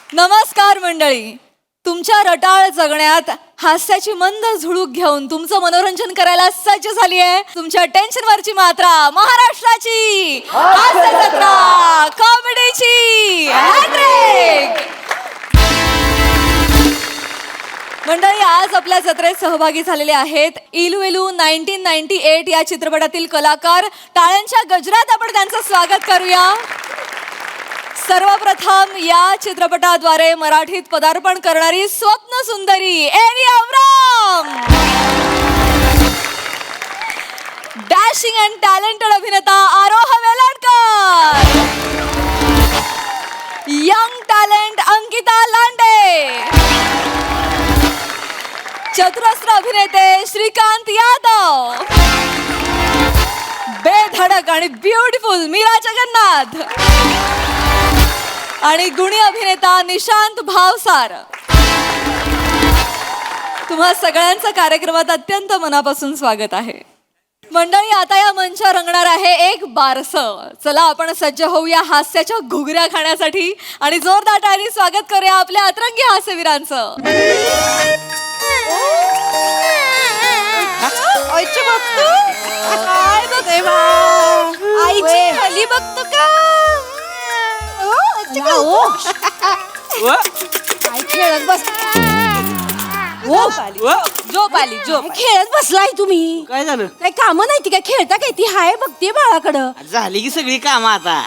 नमस्कार मंडळी. तुमच्या रटाळ जगण्यात हास्याची मंद झुळूक घेऊन तुमचं मनोरंजन करायला सज्ज झाली आहे तुमच्या टेन्शनवरची मात्रा महाराष्ट्राची हास्य जत्रा कॉमेडीची हॅट्रिक. मंडळी, आज आपल्या जत्रेत सहभागी झालेले आहेत इलूएलू 1998 या चित्रपटातील कलाकार. टाळ्यांच्या गजरात आपण त्यांचं स्वागत करूया. सर्वप्रथम या चित्रपटाद्वारे मराठीत पदार्पण करणारी स्वप्न सुंदरी Avi Abram. Dashing and talented अभिनेता आरोह वेलणकर. Young talent Ankita Lande. चतुरस्र अभिनेते श्रीकांत यादव. बेधडक आणि ब्युटिफुल मीरा जगन्नाथ. आणि गुणी अभिनेता निशांत भावसार. तुम्हा सगळ्यांचं कार्यक्रमात अत्यंत मनापासून स्वागत आहे. मंडळी, आता या मंचावर रंगणार आहे एक बारसं. चला आपण सज्ज होऊया हास्याच्या घुगऱ्या खाण्यासाठी आणि जोरदार टाळ्यांनी स्वागत करूया आपल्या अतरंगी हास्यवीरांचं. आईची खाली बघतो का? काय खेळत बस झोप आली झोप. खेळत बसलाय तुम्ही. काय झालं? काय काम नाही ती काय खेळता काय ती हाय बघते बाळाकडं. झाली की सगळी कामं आता.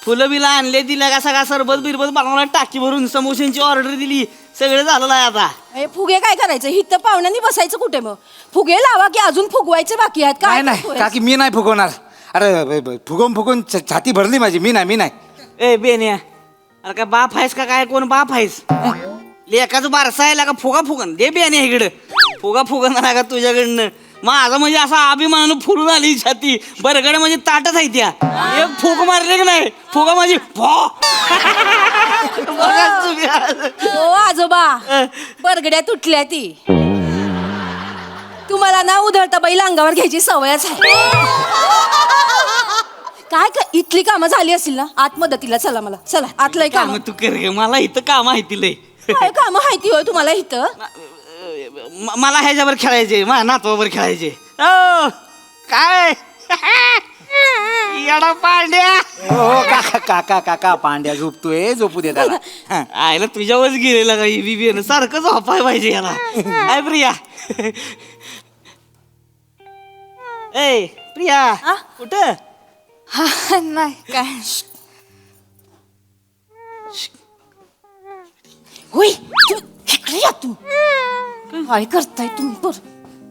फुलं बिला आणले दिल्या का सगळा सरबत बिरबत बनवला टाकी भरून समोशांची ऑर्डर दिली सगळं झालेलं आहे आता. हे फुगे काय करायचं हिथं पाहुण्यांनी बसायचं कुठे मग फुगे लावा की अजून फुगवायचे बाकी आहेत काय नाही काकी मी नाही फुगवणार. अरे फुगवून फुगवून छाती भरली माझी. मी नाही ए बेन्या, अरे काय बाप आहेस का काय? कोण बाप आहेस? लेकाचं बारसा आहे का? फुगा फुगन दे बेन्या इकडं. फुगा फुगन का तुझ्याकडनं? माझं म्हणजे असा अभिमानानं फुलून आली छाती. बरगड म्हणजे ताटच आहे त्या. एक फुग मारले की नाही फुगा माझी हो आजोबा बरगड्या तुटल्या ती. तुम्हाला ना उधळता बैल अंगावर घ्यायची सवयच आहे. काय इथली कामं झाली असतील ना आत मदतीला चला. मला चला आतलंय काम. तू कर गे, मला इथं काम आहे तिला. काय काम माहिती होय तुम्हाला इथं? मला ह्याच्यावर खेळायचे, माझ्या नातवावर खेळायचे. ओ काय येडा पांड्या. हो काका काका काका पांड्या झोपतोय. झोपू दे त्याला. आयला तुझ्यावरच गेलेला का बीबीएन सारखं झोपाय पाहिजे याला. काय प्रिया? ए प्रिया कुठं? नाही काय होय इकडे या तू. काय करताय तुम्ही?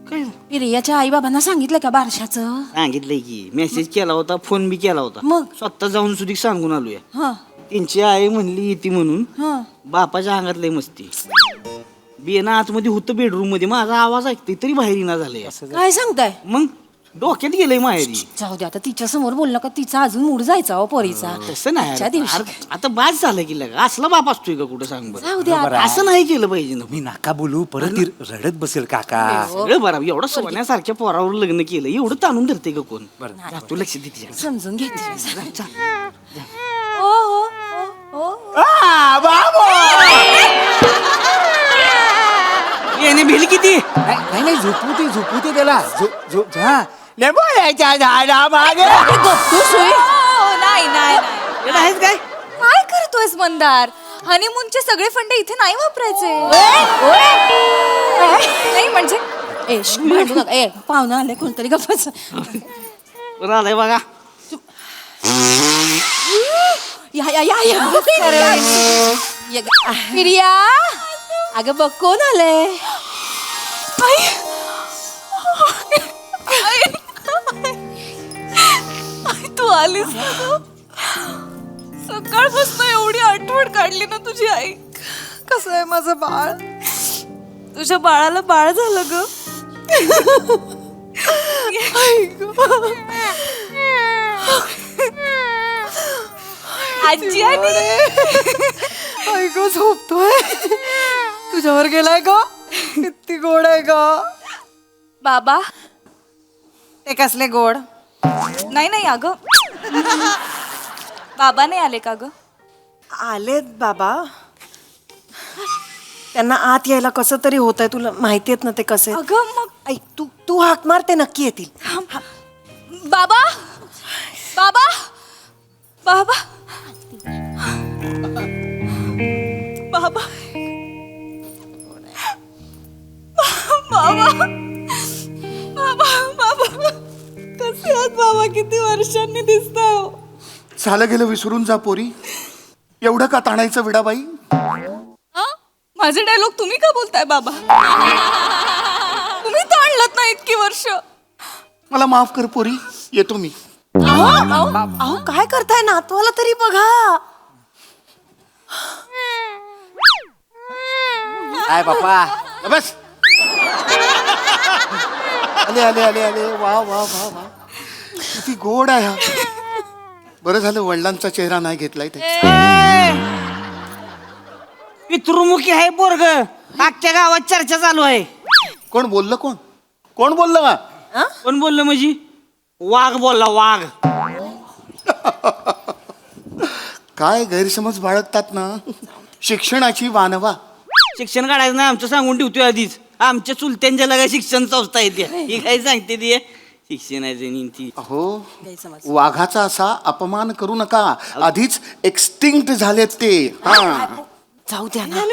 काय प्रियाच्या आई बाबांना सांगितलं का बारशाचं? सांगितलंय की मेसेज केला होता, फोन बी केला होता. मग? स्वतः जाऊन सुधी सांगून आलोय. हा त्यांची आई म्हणली येते म्हणून. हा बापाच्या अंगात लय मस्ती. बियाणं आतमध्ये होतं बेडरूम मध्ये. माझा आवाज ऐकते तरी बाहेर येणार झालंय. काय सांगताय? मग डोक्यात गेलंय माहेरी. जाऊ दे आता तिच्या समोर बोललं का तिचा अजून मूड जायचा हो पोरीचा. तसं नाही आजच्या दिवशी. अरे, आता बाद झालं की लगा असला बाप असतोय का कुठं? सांग बरं. जाऊ दे आता. असं नाही केलं पाहिजे ना. मी नाका बोलू परत ती रडत बसेल काका. सगळं बरं. एवढं सोन्यासारख्या पोरावर लग्न केलं एवढं ताणून धरते का कोण? बरं. जा, तू लक्ष दे तिच्या. समजून घेते. जा. हो हो हो हो. येणे भिल किती? नाही झोपू दे त्याला. झोप हा लेंबोळ्याच्या झाडामागे. नाही नाही येणं आहेस काय? काय करतोयस मंदार? हनीमूनचे सगळे फंडे इथे नाही वापरायचे. नाही म्हणजे ए भांडू नका. ए पाहुणा आले कोणतरी गप्पच. बरं आलंय बघा. या या या या प्रिया अगं बघ कोण आलंय. तू आलीस ना ग? सकाळपासून एवढी आठवण काढली ना तुझी आई. कसं आहे माझं बाळ? तुझ्या बाळाला बाळ झालं ग. आजी ऐक झोपतोय. तुझ्यावर गेलाय ग. किती गोड आहे ग. बाबा ते कसले गोड. नाही नाही अगं बाबा नाही आले का ग? आलेत बाबा. त्यांना आत यायला कसं तरी होत आहे, तुला माहिती आहेत ना ते कसे. अगं मग ऐक, तू हाक मार, ते नक्की येतील. बाबा बाबा बाबा बाबा बाबा बाबा बाबा कसे आहात बाबा? किती वर्षांनी दिसताय हो. झालं गेलं विसरून जा पोरी. एवढं का ताणायचं विडाबाई? हा? माझे डायलॉग तुम्ही का बोलताय बाबा? तुम्ही ताणलत ना इतकी वर्ष. मला माफ कर पोरी, येतो मी. अहो काय करताय, नातवाला तरी बघा. काय बापा, बस. आले आले आले आले, वा वा वा वा, किती गोड आहे हा. बरं झालं वडिलांचा चेहरा नाही घेतलाय ते. पितृमुखी आहे पोरग. अख्ख्या गावात चर्चा चालू आहे. कोण बोललं? कोण बोललं का? कोण बोललं म्हणजे? वाघ बोलला, वाघ. काय गैरसमज बाळगतात ना. शिक्षणाची वानवा. शिक्षण काढायचं नाही आमचं सांगून ठेवतोय आधीच. आमच्या चुलत्यांच्या लगा शिक्षण संस्था येते. ही काय सांगते ती शिक्षणाची ती. अहो, वाघाचा असा अपमान करू नका. आधीच एक्सटिंक्ट झालेत ते. हा, जाऊ द्या ना.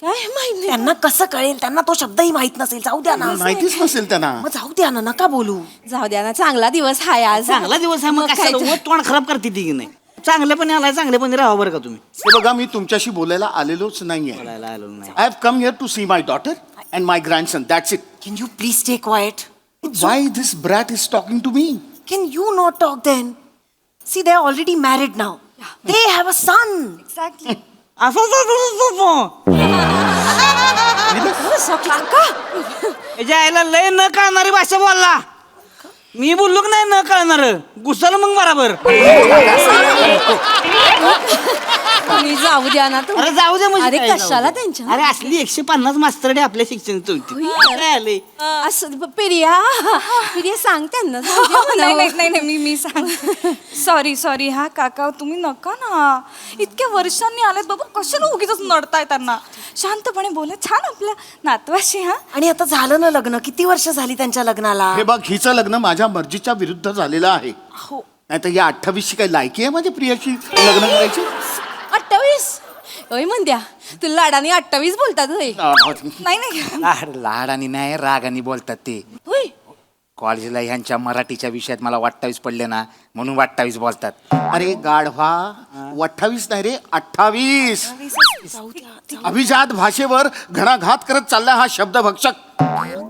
काय माहिती त्यांना कसं कळेल? त्यांना तो शब्दही माहित नसेल. जाऊ द्या ना. माहितीच नसेल त्यांना. मग जाऊ द्या ना, नका बोलू. जाऊ द्या ना, चांगला दिवस हाय आज. चांगला दिवस आहे मग काय कशाला तर. तोंड खराब करते ती की नाही. चांगल्यापणे आलाय, चांगल्यापणे राहा बरं का तुम्ही. हे बघा, मी तुमच्याशी बोलायला आलेलोच नाहीये. बोलायला आलो नाही. I have come here to see my daughter and my grandson. That's it. Can you please stay quiet? Why this brat is talking to me? Can you not talk then? See, they are already married now. They have a son. Exactly. याच्या आईला लय न कळणारी भाषा बोलला. मी बोललो की नाही न कळणार, घुसल मग बराबर. तुम्ही जाऊ द्या ना अरे जाऊ दे म्हणजे अरे काय जाऊ कशाला दे? त्यांच्या? अरे असली 150 मास्तरडे आपल्या शिक्षण काय आले. असं प्रिया सांग त्यांना, जाऊ द्या नाही म्हणावं. नाही नाही नाही, मी सांग. सॉरी हा काका, तुम्ही नका ना. इतक्या वर्षांनी आलेत बाबा, कशाला उगीच नडताय त्यांना. शांतपणे बोला, छान आपल्या नातवाशी. हा आणि आता झालं ना लग्न. किती वर्ष झाली त्यांच्या लग्नाला? हे बघ, हिचं लग्न माझ्या मर्जीच्या विरुद्ध झालेलं आहे. हो. नाही तर या 28ची काही लायकी आहे माझ्या प्रियाची लग्न करायची? 28? होय म्हणत्या, तुला लाडाने 28 बोलतात होय? नाही नाही लाडानी नाही, रागानी बोलतात ते. होय. कॉलेजला ह्यांच्या मराठीच्या विषयात मला 28 पडले ना, म्हणून 28 बोलतात. अरे गाढवा, 28 नाही रे, 28. अभिजात भाषेवर घणाघात करत चालला हा शब्द भक्षक.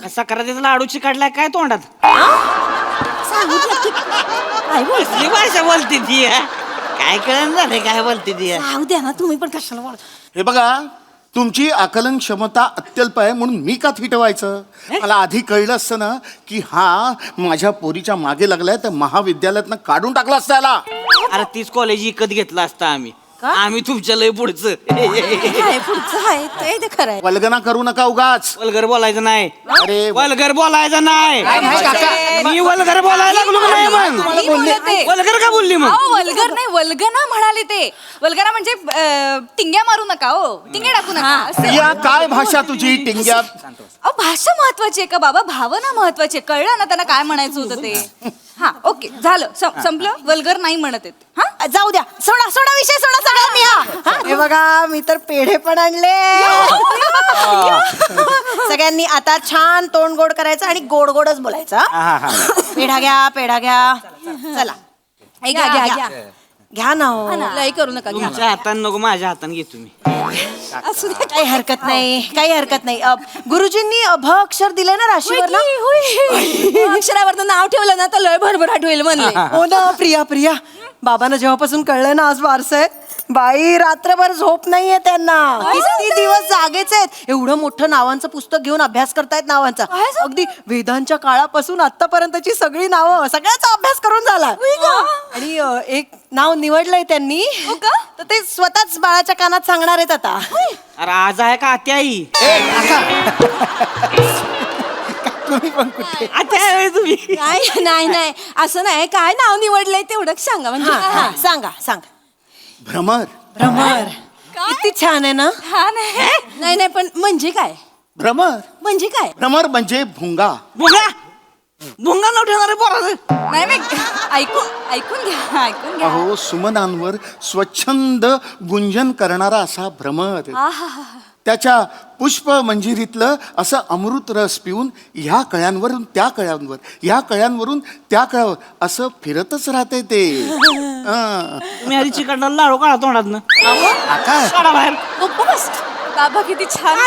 कसा करायचा लाडूची काढलाय काय तोंडात? सांगू द्या की. काय बोल? कसली भाषा बोलते ती हा? काय कळण झालंय काय बोलते ती हा? जाऊ द्या ना, तुम्ही पण कशाला बोल. हे बघा, तुमची आकलन क्षमता अत्यल्प आहे म्हणून मी का थिटवायचं? मला आधी कळलं असतं ना की हा माझ्या पोरीच्या मागे लागलाय तर महाविद्यालयातनं काढून टाकला असता याला. अरे तीच कॉलेज विकत घेतला असता आम्ही. आम्ही तुमच्या लय पुढचं. काय पुढचं आहे ते खरं आहे. वल्गना करू नका उगाच. वल्गर बोलायचं नाही. अरे वल्गर बोलायचं नाही. काका, मी वल्गर बोलायला लागलो का नाही मग? नाही बोलले ते. वल्गर का बोलली मग? अहो, वल्गर नाही, वल्गना म्हणाले ते. वल्गना म्हणजे टिंग्या मारू नका हो, टिंग्या टाकू नका असं. या काय भाषा तुझी टिंग्यात? अहो, भाषा महत्वाची आहे का बाबा? भावना महत्वाची आहे. कळलं ना त्यांना काय म्हणायचं होतं ते. हा ओके, झालं, संपलं. वल्गर नाही म्हणत आहेत. हा जाऊ द्या, सोडा विषय, सोडा सगळ्यांनी. हा हे बघा, मी तर पेढे पण आणले. सगळ्यांनी आता छान तोंड गोड करायचं आणि गोड गोडच बोलायचं. पेढा घ्या. चला घ्या. घ्या ना हो. लई करू नका, घ्या. तुमच्या हाताने नको, माझ्या हाताने घे तुम्ही. असू द्या. काही हरकत नाही. गुरुजींनी भ अक्षर दिले ना राशीवर ना? अक्षरावर नाव ठेवलं ना तर लय भरभराट होईल म्हणले. हो ना. प्रिया बाबांना जेव्हापासून कळलं ना आज वारस आहे, बाई रात्रभर झोप नाहीये त्यांना. किती दिवस जागेच आहेत. एवढं मोठं नावांचं पुस्तक घेऊन अभ्यास करतायत नावांचा. अगदी वेदांच्या काळापासून आतापर्यंतची सगळी नावं, सगळ्याचा अभ्यास करून झाला. आणि एक नाव निवडलंय त्यांनी, तर ते स्वतःच बाळाच्या कानात सांगणार आहेत आता. अरे आज आहे का आत्या आई? आत्या आहे तुम्ही? नाही असं नाही. काय नाव निवडलंय तेवढं सांगा म्हणजे. सांगा. भ्रमर. किती छान आहे ना. छान आहे. नाही नाही पण म्हणजे काय भ्रमर म्हणजे काय भ्रमर म्हणजे भुंगा. भुंगा भुंगा नाव ठेवणार आहे पोराचं. नाही नाही ऐकून घ्या ऐकून घ्या. अहो सुमनांवर स्वच्छंद गुंजन करणारा असा भ्रमर. त्याच्या पुष्प मंजिरीतलं असं अमृत रस पिऊन ह्या कळ्यांवरून त्या कळ्यांवर, ह्या कळ्यांवरून त्या कळ्यावर असं फिरतच राहते ते. हं. तुम्ही आधी चिकटला लाडू काढा तोंडातनं. काय काढा बाहेर. गप्प बस. बाबा किती छान.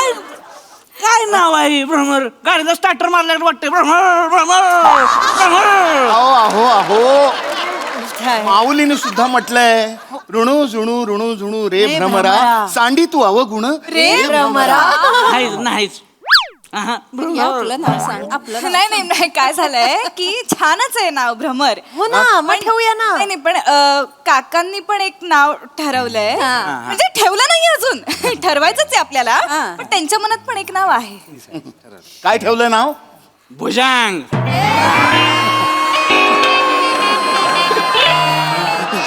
काय नाव आहे भ्रमर? गाडीला स्टार्टर मारल्यावर वाटतंय भ्रमर भ्रमर भ्रमर. अहो अहो अहो माऊलीने सुद्धा म्हटलंय ऋणू झुणू ऋणू झुणू रे भ्रमरा सांडी तू अवगुण रे भ्रमरा. नाहीच नाहीच. आहा, हे आपलं नाव सांग आपलं नाव. नाही नाही नाही काय झालंय की छानच आहे नाव भ्रमर. हो ना मग ठेवूया ना. नाही नाही पण काकांनी पण एक नाव ठरवलंय. म्हणजे ठेवलं नाही अजून ठरवायचंच आहे आपल्याला. पण त्यांच्या मनात पण एक नाव आहे. काय ठेवलं नाव? भुजंग.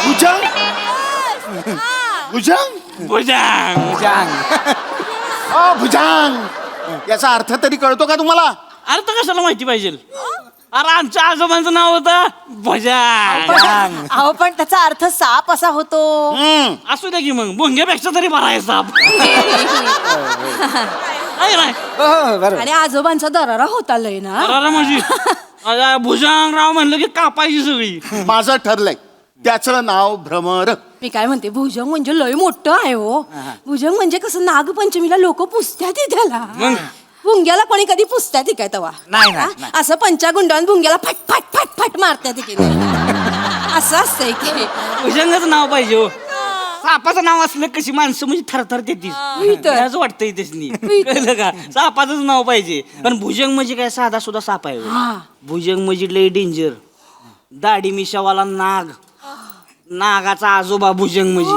भुजंग. भुजंग भुजंग. भुजंग याचा अर्थ तरी कळतो का तुम्हाला? अरे तर कशाला माहिती पाहिजे? अरे आमच्या आजोबांचं नाव होतं भुजंग. अहो पण त्याचा अर्थ साप असा होतो. असू द्या की मग भुंग्यापेक्षा तरी बरा आहे साप. आहे ना? आणि आजोबांचा दरारा होता लय ना. अरे म्हणजे अरे भुजंगराव म्हणलं की कापायची सगळी. माझं ठरलंय त्याचं नाव भ्रमर. मी काय म्हणते भुजंग म्हणजे लय मोठं आहे हो. भुजंग म्हणजे कसं नागपंचमीला लोक पुसत्यात त्याला. मग? भुंग्याला कोणी कधी पुसत्यात काय तवा? नाही, नाही, हा? नाही. असं पंचागुंडावून भुंग्याला फट फट फट फट मारत्यात की नाही? असं असतंय की भुजंगाचं नाव पाहिजे हो. सापाचं नाव असलं कशी माणसं म्हणजे थरथर देतीस. असं वाटतंय त्यासनी. कळलं का? सापाचंच नाव पाहिजे. पण भुजंग म्हणजे काय साधा सुद्धा साप आहे हो. भुजंग म्हणजे लय डेंजर. दाढी मिशावाला नाग. नागाचा आजोबा भुजंग म्हणजे.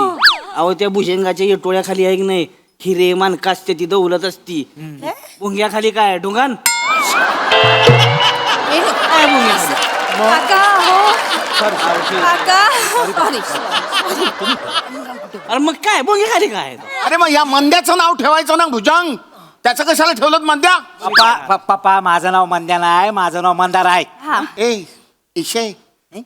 अहो त्या भुजंगाच्या येटोळ्याखाली आहे की नाही हिरे मानका असते ती दौलत असती. भुंग्याखाली काय ढुंगान काय भुंग्याखाली? काका हो काका. अरे मग काय भुंग्याखाली काय? अरे मग या मंद्याचं नाव ठेवायचं ना भुजंग. त्याचं कशाला ठेवलं मंद्या? पप्पा माझं नाव मंद्या नाही, माझं नाव मंदार आहे. ए इशे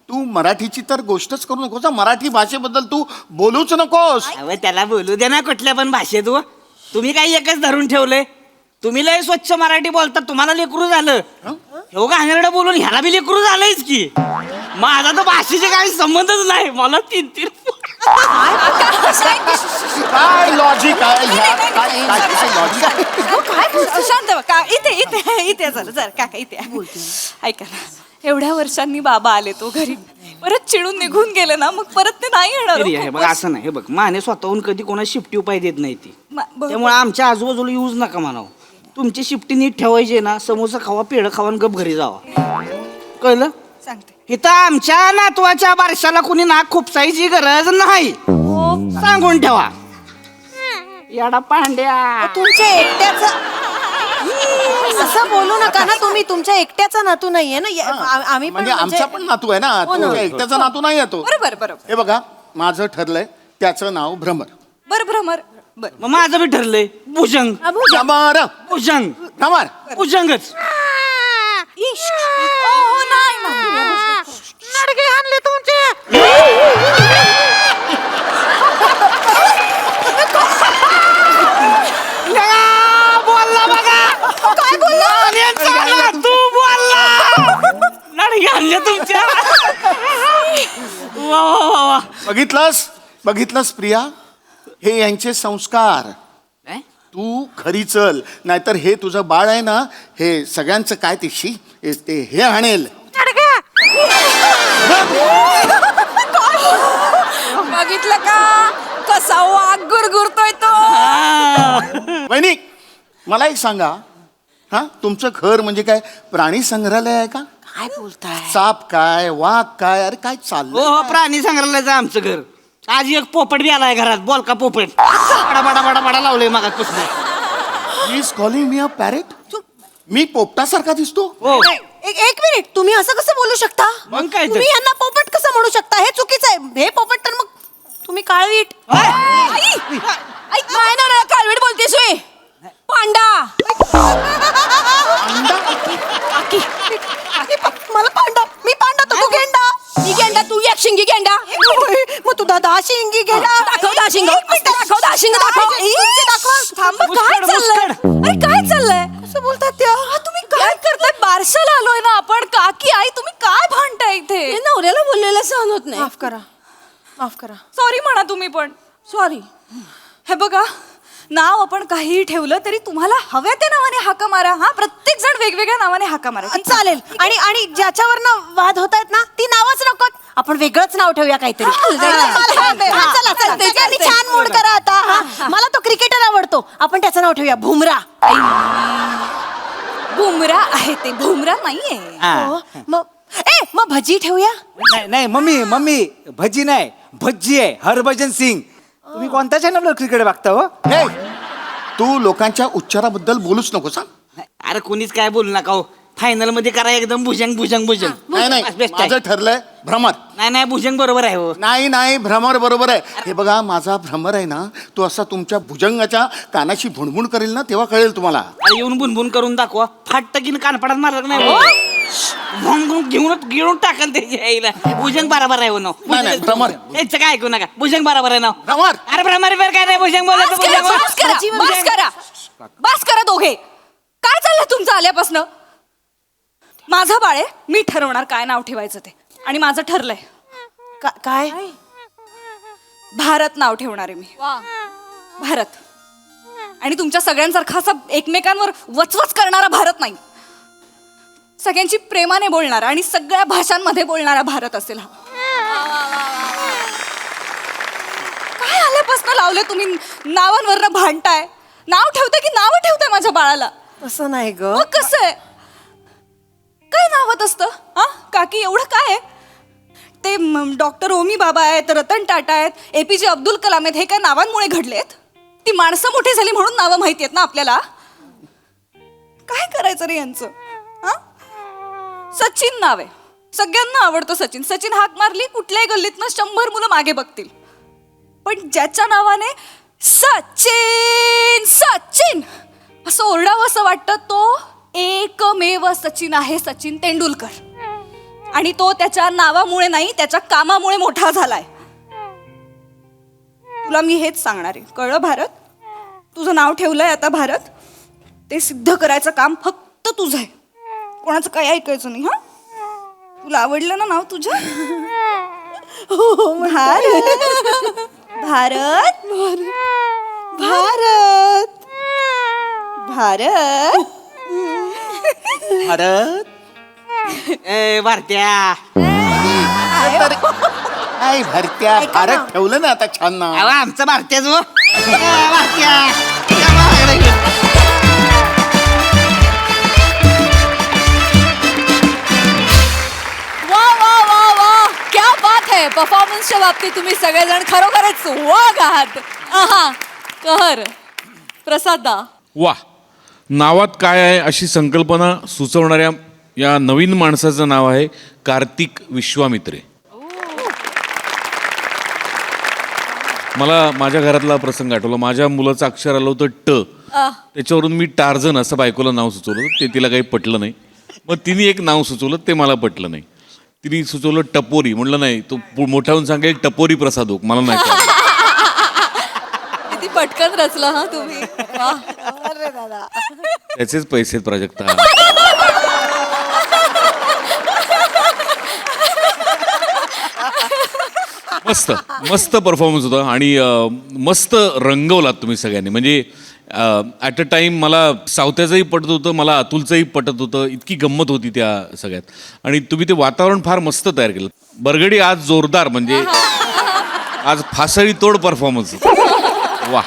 तू मराठीची तर गोष्टच करू नकोस. मराठी भाषेबद्दल तू बोलूच नकोस. अहो त्याला बोलू दे ना कुठल्या पण भाषेत हो. तुम्ही काही एकच धरून ठेवलंय. तुम्ही लय स्वच्छ मराठी बोलता. तुम्हाला लेकरू झालं हो घाणेरडं बोलून ह्याला बी लेकरू झालंयच की. माझा तर भाषेचे काही संबंधच नाही. मला 3-3 काय लॉजिक आहे ह्या? काय लॉजिक आहे? अहो, काय बोल- शांत व्हा. का इथे इथे इथे चला जरा काका इथे ऐका ना. एवढ्या वर्षांनी बाबा आले तो घरी परत चिडून निघून गेले ना मग परत ते नाही येणार. तरी आहे बघ असं नाही. हे बघ माने स्वतःहून कधी कोणा शिफ्टी उपाय देत नाही ती. बरोबर. त्यामुळे आमच्या आजूबाजूला यूज नका म्हणावं. तुमची शिफ्टी नीट ठेवायची ना. समोसा खावा पेढं खावा आणि गप घरी जावा. कळलं? सांगते. इथं आमच्या नातवाच्या बारशाला कुणी नाक खुपसायची गरज नाही. सांगून ठेवा. याडा पांड्या. तुमच्या एकट्याचं असं बोलू नका ना तुम्ही. तुमच्या एकट्याचा नातू नाहीये ना. आम्ही पण म्हणजे आमचा पण नातू आहे ना. हो ना. तुमच्या एकट्याचा नातू नाही येतो. बरोबर बरोबर हे बघा माझं ठरलंय त्याचं नाव भ्रमर. बर भ्रमर बर. मग माझं बी ठरलंय भुजंग. भ्रमर भुजंग भ्रमर. भुजंगच. हो नाही ना. बोलला बघा. काय बोलला? तू बोलला. लढगे आणले तुमच्या. वा वा वा वा. बघितलंस प्रिया हे यांचे संस्कार. काय? तू खरी चल नाहीतर हे तुझं बाळ आहे ना हे सगळ्यांचं काय ते हे आणेल. बघितलं का कसा वाघ गुरगुरतोय तो. वहिनी मला एक सांगा हा तुमचं घर म्हणजे काय प्राणी संग्रहालय आहे का? काय बोलताय? साप काय वाघ काय अरे काय चाललं? हो प्राणी संग्रहालयाचं आमचं घर. आज एक पोपट बी आलाय घरात. बोल का पोपट. बडा बडा बडा बडा लावलंय मगात पुस्तक. He is calling me a parrot. मी पोपटासारखा दिसतो? हो एक मिनिट तुम्ही असं कसं बोलू शकता? मग काय तर? तुम्ही यांना पोपट कसं म्हणू शकता? हे चुकीचं आहे. हे पोपट तर मग तुम्ही काळवीट. काय ना कालवेट बोलतेस होय? पांडा. मला पांडा, मी पांडा तर तू गेंडा. मी गेंडा, तू एक शिंगी गेंडा. मग तू दहा शिंगी गेंडा. दाखव दहा शिंग. दाखव दहा शिंग. दाखव. थांबा, काय चाललंय? अरे काय चाललंय? असं बोलतात त्या. तुम्ही काय करताय? बारशाला आलोय ना आपण. काकी आई तुम्ही काय भांडताय इथे? हे नवऱ्याला बोललेलं सहन होत नाही. माफ करा, माफ करा. सॉरी म्हणा तुम्ही पण. सॉरी. हे बघा, नाव आपण काहीही ठेवलं तरी तुम्हाला हव्या त्या नावाने हाका मारा. हा, प्रत्येक जण वेगवेगळ्या नावाने हाका मारा. ठीक आहे? चालेल. आणि ज्याच्यावर वाद होत आहेत ना ती नावच नकोत. आपण वेगळंच नाव ठेवूया काहीतरी. चला चला त्याच्याने छान मूड करा आता. मला तो क्रिकेटर आवडतो, आपण त्याचं नाव ठेवूया भुमरा. बुमरा आहे ते, भुमरा नाहीये. हा. मग भजी ठेवूया. नाही नाही मम्मी भजी नाही, भज्जी आहे. हरभजन सिंग. तुम्ही कोणत्या चॅनलवर क्रिकेट बघता हो? हे तू लोकांच्या उच्चाराबद्दल बोलूच नको सांग. अरे कोणीच काय बोलू नका हो. फायनल मध्ये करा एकदम भुजंग भुजंग भुजंग. नाही नाही, Best आहे. माझं ठरलंय भ्रमर. नाही भुजंग बरोबर आहे हो. नाही भ्रमर बरोबर आहे. हे बघा, माझा भ्रमर आहे ना, तो असा तुमच्या भुजंगाच्या कानाशी भुणभुण करेल ना, तेव्हा कळेल तुम्हाला. अरे येऊन बुनबुन करून दाखवा. फाटकीन कानपडात मारलं नाही हो. घेऊन टाकल त्याच्या आईला. भुजंग बरोबर आहे हो नाव. नाही, भ्रमर. याचं काय ऐकू नका. भुजंग बरोबर आहे नाव. भ्रमर. अरे भ्रमर बिर काय नाही. भुजंग बोलायचं बस करा, भुजंग. बस करा, बस करा. बस करा दोघे. काय चाललंय तुमचं आल्यापासनं? माझं बाळ आहे, मी ठरवणार काय नाव ठेवायचं ते. आणि माझं ठरलंय, काय भारत नाव ठेवणार आहे मी. भारत. आणि तुमच्या सगळ्यांसारखा असा एकमेकांवर वचवच करणारा भारत नाही. सगळ्यांची प्रेमाने बोलणारा आणि सगळ्या भाषांमध्ये बोलणारा भारत असेल हा. काय आल्यापासून लावले तुम्ही नावांवरनं भांडताय? नाव ठेवताय की नावं ठेवताय माझ्या बाळाला? तसं नाही ग. मग कसं आहे? काय नावात असतं हा काकी? एवढं काय आहे ते? डॉक्टर ओमी बाबा आहेत, रतन टाटा आहेत, APJ अब्दुल कलाम आहेत. हे काय नावांमुळे घडलेत? ती माणसं मोठी झाली म्हणून नावं माहिती आहेत ना आपल्याला. काय करायचं रे यांचं? हा, सचिन नाव आहे, सगळ्यांना आवडतं सचिन. सचिन हाक मारली कुठल्याही गल्लीतनं 100 मुलं मागे बघतील. पण ज्याच्या नावाने सचिन सचिन असं ओरडावं असं वाटतं, तो एकमेव सचिन आहे, सचिन तेंडुलकर. आणि तो त्याच्या नावामुळे नाही, त्याच्या कामामुळे मोठा झालाय. तुला मी हेच सांगणार आहे, कळलं भारत? तुझं नाव ठेवलंय आता भारत, ते सिद्ध करायचं काम फक्त तुझं आहे. कोणाचं काही ऐकायचं नाही. हा, तुला आवडलं ना नाव तुझं? भारत भारत भारत भारत भारत. ए भारत्या. नाही भरत्या, भारत ठेवलं ना आता छान नाव. अहो, आमचं भारत्याच हो. भारत्या. या बाळाकडे. वा वा वा वा, क्या बात है. परफॉर्मन्सच्या बाबतीत तुम्ही सगळेजण खरोखरच वाघ आहात. आहा, कहर. प्रसादा. वा, नावात काय आहे अशी संकल्पना सुचवणाऱ्या या नवीन माणसाचं नाव आहे कार्तिक विश्वामित्रे. मला माझ्या घरातला प्रसंग आठवला. माझ्या मुलाचं अक्षर आलं होतं ट. त्याच्यावरून मी टार्झन असं बायकोला नाव सुचवलं. ते तिला काही पटलं नाही. मग तिने एक नाव सुचवलं, ते मला पटलं नाही. तिने सुचवलं टपोरी. म्हणलं नाही, तो मोठा होऊन सांगेल टपोरी प्रसाद ओक. मला नाही कळलं. किती पटकन रचलं हा तुम्ही. वा. त्याचेच पैसे आहेत प्राजक्ता. मस्त मस्त परफॉर्मन्स होता. आणि मस्त रंगवलात तुम्ही सगळ्यांनी. म्हणजे ॲट अ टाइम मला सावत्याचंही पटत होतं, मला अतुलचंही पटत होतं. इतकी गंमत होती त्या सगळ्यात. आणि तुम्ही ते वातावरण फार मस्त तयार केलं. बरगडी आज जोरदार, म्हणजे आज फासळी तोड परफॉर्मन्स. वा,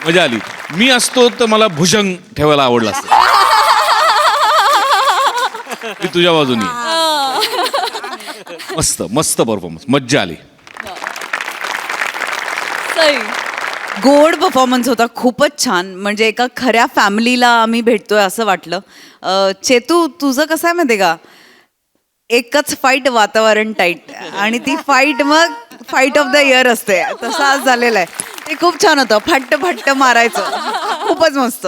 मजा आली. मी असतो तर मला भुजंग ठेवायला आवडलं असतं. मी तुझ्या बाजूनी. मस्त मस्त परफॉर्मन्स, मज्जा आली. सई. गोड परफॉर्मन्स होता, खूपच छान. म्हणजे एका खऱ्या फॅमिलीला आम्ही भेटतोय असं वाटलं. चेतू, तुझं कसं आहे माहिती का, एकच फाईट वातावरण टाईट आणि ती फाईट मग फाईट ऑफ द इयर असते तसं आज झालेलं आहे. ते खूप छान होतं. फट्ट फट्ट मारायचं खूपच मस्त.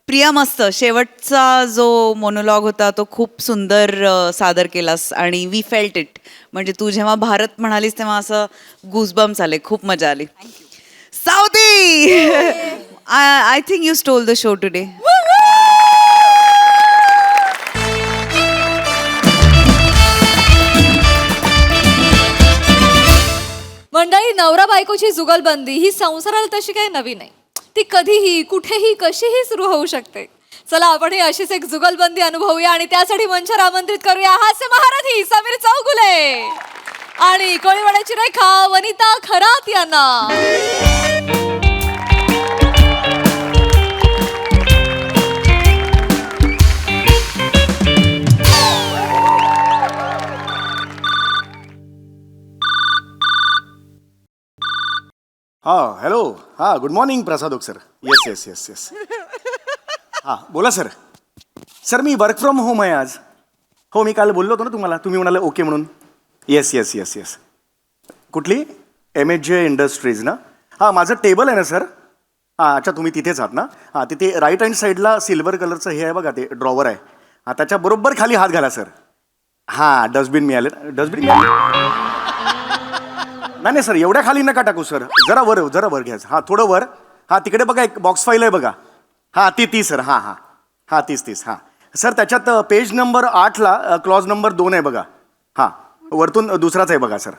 प्रिया मस्त शेवटचा जो मोनोलॉग होता तो खूप सुंदर सादर केलास आणि वी फेल्ट इट. म्हणजे तू जेव्हा भारत म्हणालीस तेव्हा असं गुजबम्स आले. खूप मजा आली. सावती I think you stole the show today. मंडळी, नवरा बायकोची जुगलबंदी ही संसाराला तशी काही नवीन नाही. ती कधीही कुठेही कशीही सुरू होऊ शकते. चला आपण ही अशीच एक जुगलबंदी अनुभवूया आणि त्यासाठी मंचावर आमंत्रित करूया हास्य महारथी समीर चौगुले आणि कोळीवाड्याची रेखा वनिता खरात यांना. Hello good morning Prasad sir. Yes yes yes yes बोला सर. सर मी वर्क फ्रॉम होम आहे आज. हो मी काल बोललो होतो ना तुम्हाला. तुम्ही म्हणाले ओके म्हणून. Yes yes yes yes. कुठली MHJ इंडस्ट्रीज ना. माझं टेबल आहे ना सर. अच्छा तुम्ही तिथेच आहात ना. तिथे राईट हँड साईडला सिल्वर कलरचं हे आहे बघा ते ड्रॉवर आहे. त्याच्या बरोबर खाली हात घाला सर. डस्टबिन मिळाले. डस्टबिन मिळाले नाही सर एवढ्या खाली नका टाकू सर. जरा वर घ्या. थोडं वर. तिकडे बघा एक बॉक्स फाईल आहे बघा. ती सर. तीस. सर त्याच्यात पेज नंबर 8ला क्लॉज नंबर 2 आहे बघा. वरतून दुसराच आहे बघा सर.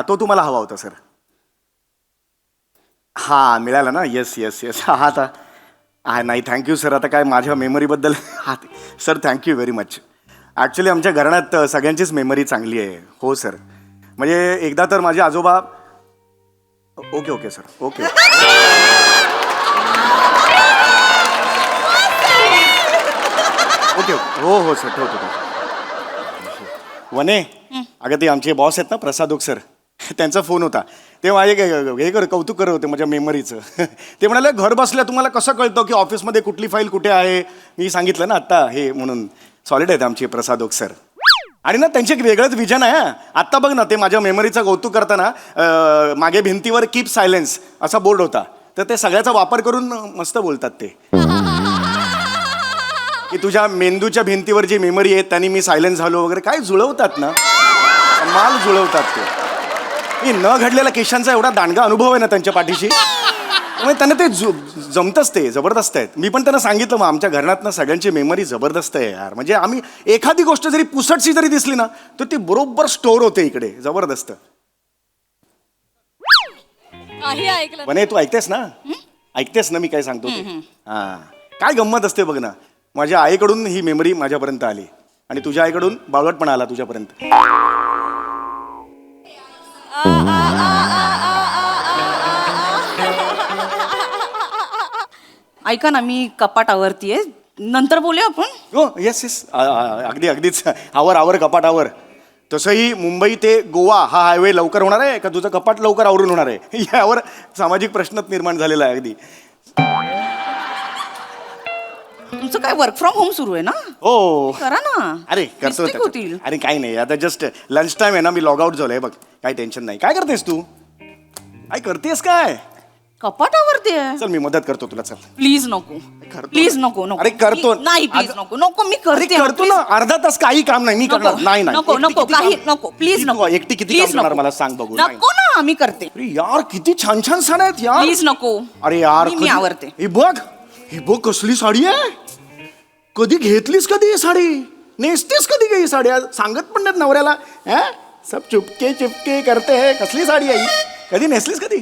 तो तुम्हाला हवा होता सर. मिळाला ना. Yes yes yes. आता नाही थँक्यू सर. आता काय माझ्या मेमरीबद्दल sir thank you very much. Actually आमच्या घराण्यात सगळ्यांचीच मेमरी चांगली आहे. हो सर. म्हणजे एकदा तर माझे आजोबा. Okay sir. ओके हो सर ठेवतो. वने अगं ते आमचे बॉस आहेत ना प्रसाद सर. त्यांचा फोन होता. ते माझे कौतुक करत होते माझ्या मेमरीचं. ते म्हणाले घर बसल्या तुम्हाला कसं कळतं की ऑफिसमध्ये कुठली फाईल कुठे आहे. मी सांगितलं ना आत्ता हे म्हणून. सॉलिड आहेत आमचे प्रसाद सर. आणि ना त्यांचे एक वेगळंच विजन आहे. आत्ता बघ ना ते माझ्या मेमरीचा कौतुक करताना मागे भिंतीवर कीप सायलेन्स असा बोर्ड होता. तर ते सगळ्याचा वापर करून मस्त बोलतात ते की तुझ्या मेंदूच्या भिंतीवर जी मेमरी आहे त्यांनी मी सायलेन्स झालो वगैरे. काय जुळवतात ना. माल जुळवतात ते. न घडलेला केशांचा एवढा दांडगा अनुभव आहे ना त्यांच्या पाठीशी. त्यामुळे त्यांना ते जमतच. ते जबरदस्त आहेत. मी पण त्यांना सांगितलं मग आमच्या घरात ना सगळ्यांची मेमरी जबरदस्त आहे यार. म्हणजे आम्ही एखादी गोष्ट जरी पुसटशी जरी दिसली ना तर ती बरोबर स्टोअर होते इकडे. जबरदस्त. काही ऐकलं म्हणे तू ऐकतेस ना मी काय सांगतो ते. काय गंमत असते बघ ना. माझ्या आईकडून ही मेमरी माझ्यापर्यंत आली आणि तुझ्या आईकडून बावळटपणा आला तुझ्यापर्यंत. ऐका ना मी कपाट आवरतीये. नंतर बोलूया आपण. हो येस येस. अगदीच. आवर कपाटावर. तसंही मुंबई ते गोवा हा हायवे लवकर होणार आहे का तुझं कपाट लवकर आवरून होणार आहे यावर सामाजिक प्रश्नच निर्माण झालेला आहे. अगदी. तुमचं काय वर्क फ्रॉम होम सुरू आहे ना. हो करा ना. अरे करतो Mistake होतील. अरे काही नाही आता जस्ट लंच टाइम आहे ना. मी लॉग आउट झालोय बघ. काही टेन्शन नाही. काय करतेस तू. काय करतेस काय. कपाट आवरते. चल मी मदत करतो तुला. चल प्लीज नको. प्लीज नको. अरे करतो. नाही प्लीज नको. मी अरे करते. करतो ना. अर्धा तास काही काम नाही मी करणार. नाही नको काही नको. प्लीज नको. एकटी किती काम करणार मला सांग बघू. नको ना मी करते. अरे यार किती छान छान साड्या आहेत यार. प्लीज नको. अरे यार मी आवरते. ही बघ कसली साडी आहे. कधी घेतलीस कधी ही साडी. नेसतेस कधी काही साड्या. सांगत पण नाहीत नवऱ्याला. सब चुपके चिपके करते है. कसली साडी आहे ही. कधी नेसलीस कधी.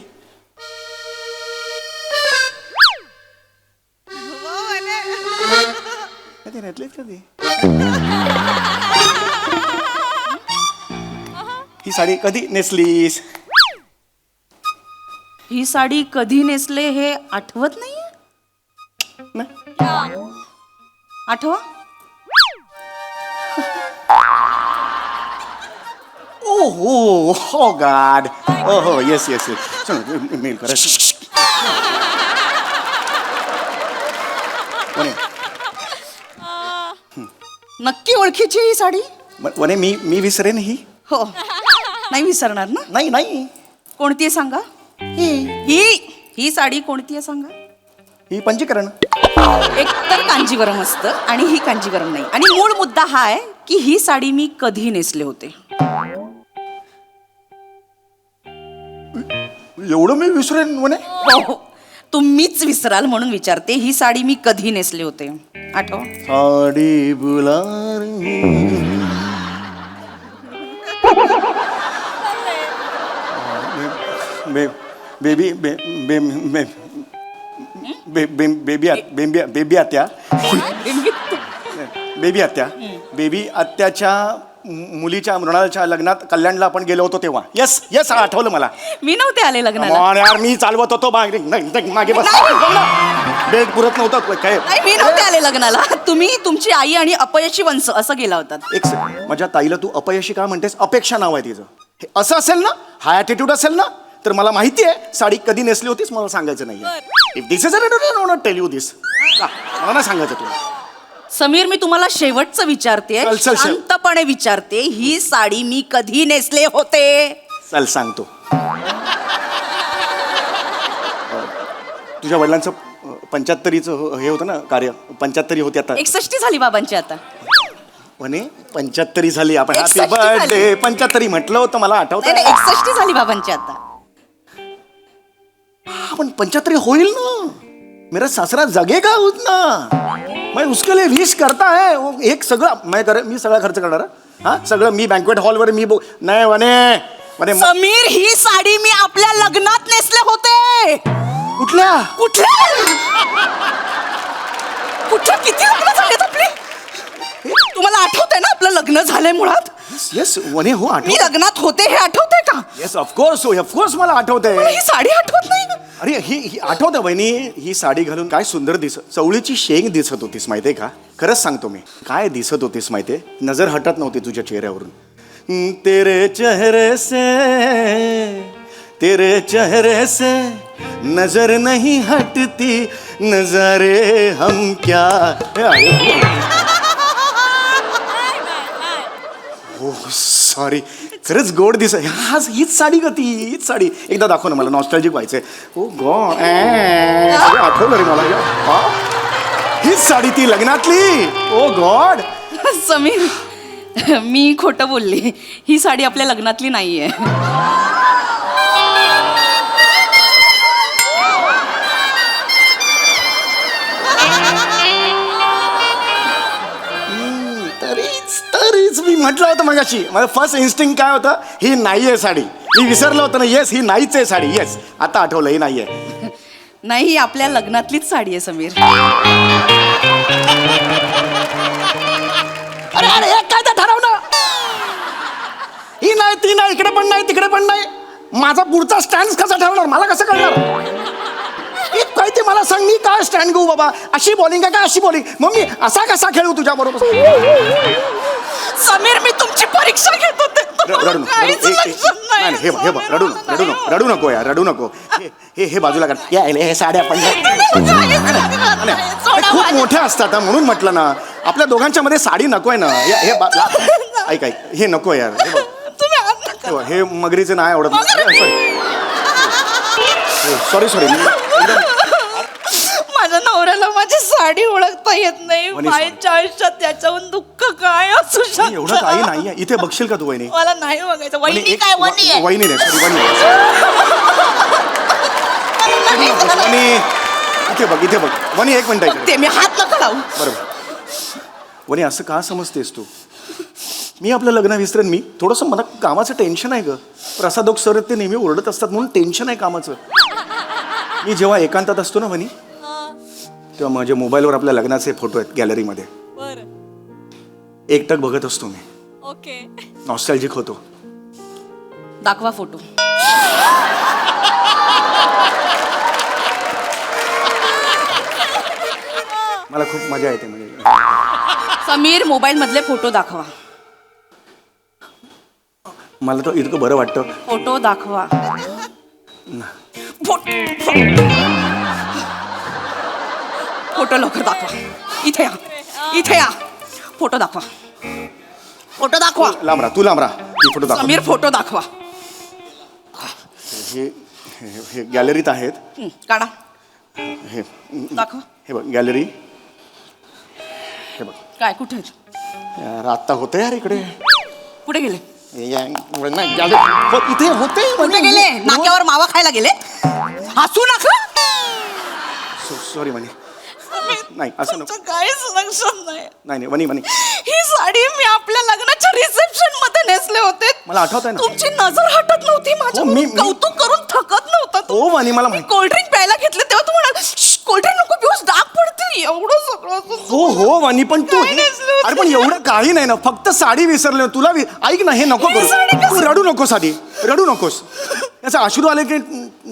कधी नेसलीस कधी. ही साडी कधी नेसलीस. ही साडी कधी नेसले हे आठवत नाहीये. आठवा. Oh God. Oh yes. चल मेल करा. नक्की ओळखीची ही साडी. वने मी विसरेन ही हो नाही विसरणार ना. नाही नाही कोणती आहे सांगा. ही साडी कोणती आहे सांगा. ही पंचीकरण. एक तर कांजीवरम असतं आणि ही कांजीवरम नाही. आणि मूळ मुद्दा हा आहे की ही साडी मी कधी नेसले होते. एवढं मी विसरेन वने. हो तुम्हीच विसराल म्हणून विचारते. ही साडी मी कधी नेसले होते आठव. साडी बुलार बेबी बेबी आत्या बेबी आत्याच्या मुलीच्या मृणालच्या लग्नात कल्याणला आपण गेलो होतो तेव्हा. येस येस आठवलं मला. मी नव्हते आले लग्नाला. Come on यार मी चालवत होतो मागे बस. बेड पुरत नव्हतं काय. नाही मी नव्हते आले लग्नाला. तुम्ही तुमची आई आणि अपयशी वंश असं गेला होता. एक सेकंड. माझ्या ताईला तू अपयशी का म्हणतेस. अपेक्षा नाव आहे तिचं. हे असं असेल ना हा ॲटिट्यूड असेल ना तर मला माहिती आहे साडी कधी नेसली होतीस मला सांगायचं नाही. If this is tell you this मला नाही सांगायचं तुला. समीर मी तुम्हाला शेवटचं विचारते. चल, चल. शांतपणे विचारते. ही साडी मी कधी नेसले होते. चल सांगतो. तुझ्या वडिलांचं 75चं हे होतं ना कार्य. 75 होते आता. 61 झाली बाबांची आता. म्हणे 75 झाली. आपण हॅपी 61 झाली. बर्थडे 75 म्हटलं होतं मला आठवतं. नाही 61 झाली बाबांची आता. पण 75 होईल ना. मेरा सासरा जगेगा उतना. मैं उसके लिए विश करता है. वो एक सगळं मी सगळा खर्च करणार. हा सगळं मी बँक्वेट हॉलवर मी नाही वने समीर ही साडी मी आपल्या लग्नात नेसले होते. कुठल्या कुठल्या किती लग्न झालेत आपले. तुम्हाला आठवतंय ना आपलं लग्न झालंय मुळात. येस वने हो मी लग्नात होते हे आठवतंय का. येस ऑफकोर्स मला आठवतंय. मला ही साडी आठवत नाही. अरे ही आठवतं बहिणी. ही साडी घालून काय सुंदर चवळीची शेंग दिसत होतीस माहितीये का. खरंच सांगतो मी काय दिसत होतीस माहितीये. नजर हटत नव्हती तुझ्या चेहऱ्यावरून. तेरे चेहरे से नजर नहीं हटती नजारे हम क्या. सॉरी खरंच गोड हीच साडी ग ती. हीच साडी एकदा दाखव ना मला. नॉस्टॅल्जिक व्हायचंय. ओ गॉड आठवलं रे मला. हीच साडी ती लग्नातली. ओ गॉड. समीर मी खोटं बोलली. ही साडी आपल्या लग्नातली नाहीये. तरीच मी म्हटलं होतं मगाशी. माझं फर्स्ट इन्स्टिंक्ट काय होतं. ही नाहीये साडी. मी विसरलं होतं ना. येस ही नाहीच आहे साडी. येस आता आठवलं ही नाहीये. नाही ही आपल्या लग्नातलीच साडी आहे समीर. अरे अरे हे काय ते ठरव ना. ही नाही ती नाही इकडे पण नाही तिकडे पण नाही. माझा पुढचा स्टँड कसा ठरवणार मला कसं कळणार. काय ते मला सांग. मी काय स्टँड घेऊ बाबा. अशी बॉलिंग आहे का अशी बॉलिंग. मग मी असा कसा खेळू तुझ्या बरोबर. समीर मी तुमची परीक्षा घेत होते. रडू नको यार रडू नको. हे बाजूला काढ. हे साड्या पण खूप मोठ्या असतात म्हणून म्हटलं ना. आपल्या दोघांच्या मध्ये साडी नकोय ना. ऐक हे नको यार. हे मगरीचे नाही आवडत. सॉरी माझ्या नवऱ्याला माझी साडी ओळखता येत नाही. बाईच्या आयुष्यात त्याच्याहून दुःख काय असू एवढं काही नाहीये. इथे बघशील का तू वहिनी. मला नाही बघायचं. वहिनी काय वहिनी आहे. वहिनी नाही वहिनी. इथे बघ वहिनी. एक मिनिट ते मी हात नको लावू. बरोबर वहिनी असं का समजतेस तू. मी आपलं लग्न विसरेन. मी थोडंसं मला कामाचं टेन्शन आहे ग. प्रसादोक सर ते नेहमी ओरडत असतात म्हणून टेन्शन आहे कामाचं. मी जेव्हा एकांतात असतो ना वहिनी तेव्हा माझ्या मोबाईलवर आपल्या लग्नाचे फोटो आहेत गॅलरीमध्ये. एकटक बघत असतो मी. ओके नॉस्टॅल्जिक होतो. दाखवा फोटो. मला खूप मजा येते म्हणजे. समीर मोबाईल मधले फोटो दाखवा. मला तर इतकं बरं वाटतं. फोटो दाखवा. फोटो लवकर दाखवा. इथे या फोटो दाखवा. फोटो दाखवा. लांब राहा, तू लांब राहा. ही फोटो दाखव. समीर फोटो दाखवा. हे हे गॅलरीत आहेत. काढा हे दाखवा. हे बघ गॅलरी. हे बघ काय कुठे आहेत? यार आत्ता होतं यार इकडे. कुठे गेले? इथे होते. कुठे गेले? नाक्यावर मावा खायला गेले? हसू नका. सॉरी म्हणे. नाही असं नको. काहीच लक्षात नाही. नाही वनी वनी. ही साडी मी आपल्या लग्नाच्या रिसेप्शन मध्ये नेसले होते. मला आठवत आहे ना. तुमची नजर हटत नव्हती माझ्या. मी कौतुक करून थकत नव्हता तू. हो वनी मला कोल्ड्रिंक प्यायला घेतले तेव्हा तू म्हणाल कोल्ड्रिंक नको पिऊस डाग पडतील एवढं सगळं. हो हो वनी पण तू काय नेसलं होतं? अरे पण एवढं काही नाही ना, फक्त साडी विसरले. तुला ऐक ना, हे नको करू. तू रडू नकोस आधी, रडू नकोस. याचा अश्रू आले की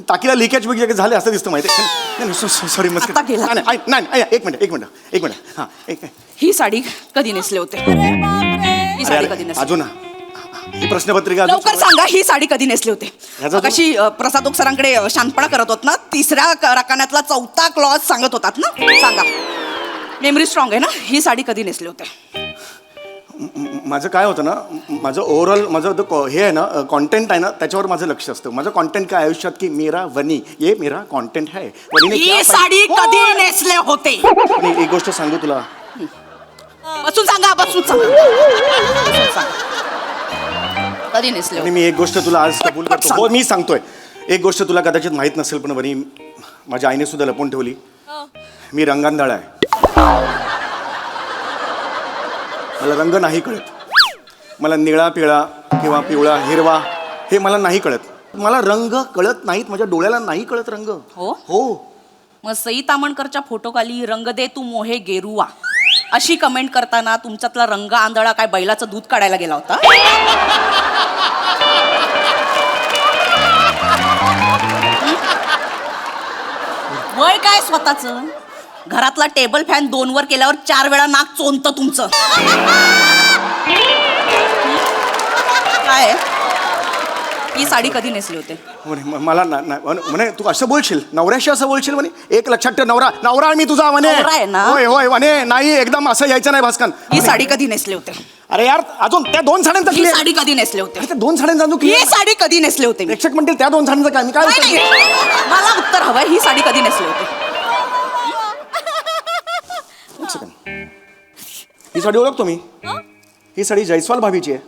टाकीला लिकेज वगैरे झाले असं दिसतं माहिती. सॉरी मस्त. आता गेला. नाही एक मिनिट. हा एक. ही साडी कधी नेसले होते? ही साडी कधी नेसली? अजून ही प्रश्नपत्रिका अजून लवकर सांगा, ही साडी कधी नेसली होते? ह्याचा जो- कशी प्रसाद सरांकडे शांतपणा करत होत ना, तिसऱ्या रकान्यातला 4था क्लॉज सांगत होतात ना. सांगा, मेमरी स्ट्रॉंग आहे ना. ही साडी कधी नेसली होते? माझं काय होतं ना, माझं ओव्हरऑल माझं हे आहे ना, कॉन्टेंट आहे ना, त्याच्यावर माझं लक्ष असतं. माझं कॉन्टेंट काय आयुष्यात की मेरा वनी, ये मेरा कॉन्टेंट है. वनीने क्या ही साडी हो! कधी नेसले होते? मी एक गोष्ट सांगू तुला. बसून सांगा, बसून सांगा. कधी नेसले आणि होते? मी एक गोष्ट तुला आज कबूल पटपट करतो. सांग. हो मी सांगतोय. एक गोष्ट तुला कदाचित माहित नसेल, पण वनी माझ्या आईने सुद्धा लपवून ठेवली. मी रंगांधाळ आहे. मला रंग नाही कळत. मला निळा पिळा किंवा पिवळा हिरवा हे मला नाही कळत. मला रंग कळत नाहीत. माझ्या डोळ्याला नाही कळत रंग. हो? हो. मग सई तामणकरच्या फोटोखाली रंग दे तू मोहे गेरुवा अशी कमेंट करताना तुमच्यातला रंग आंधळा काय बैलाचं दूध काढायला गेला होता? वय काय स्वतःच? घरातला टेबल फॅन 2 वर केल्यावर 4 वेळा नाक चोंदतं तुमचं. काय ही साडी कधी नेसली होते? मला म्हणे तू असं बोलशील, नवऱ्याशी असं बोलशील म्हणे. एक लक्षात ठेव, नवरा मी तुझा म्हणे. नवरा आहे ना? होय होय म्हणे. नाही एकदम असं यायचं नाही भास्कन. ही साडी कधी नेसली होते? अरे यार अजून त्या 2 साड्यांचा ही साडी कधी नेसले होते? त्या 2 साड्यांचा अजून ही साडी कधी नेसले होते? प्रेक्षक म्हणतील त्या 2 साड्यांचं काय. मी काय नाही, नाही. मला उत्तर हवंय, ही साडी कधी नेसली होते? एक सेकंड. ही साडी ओळखतो मी. ही साडी जयस्वाल भाभीची आहे.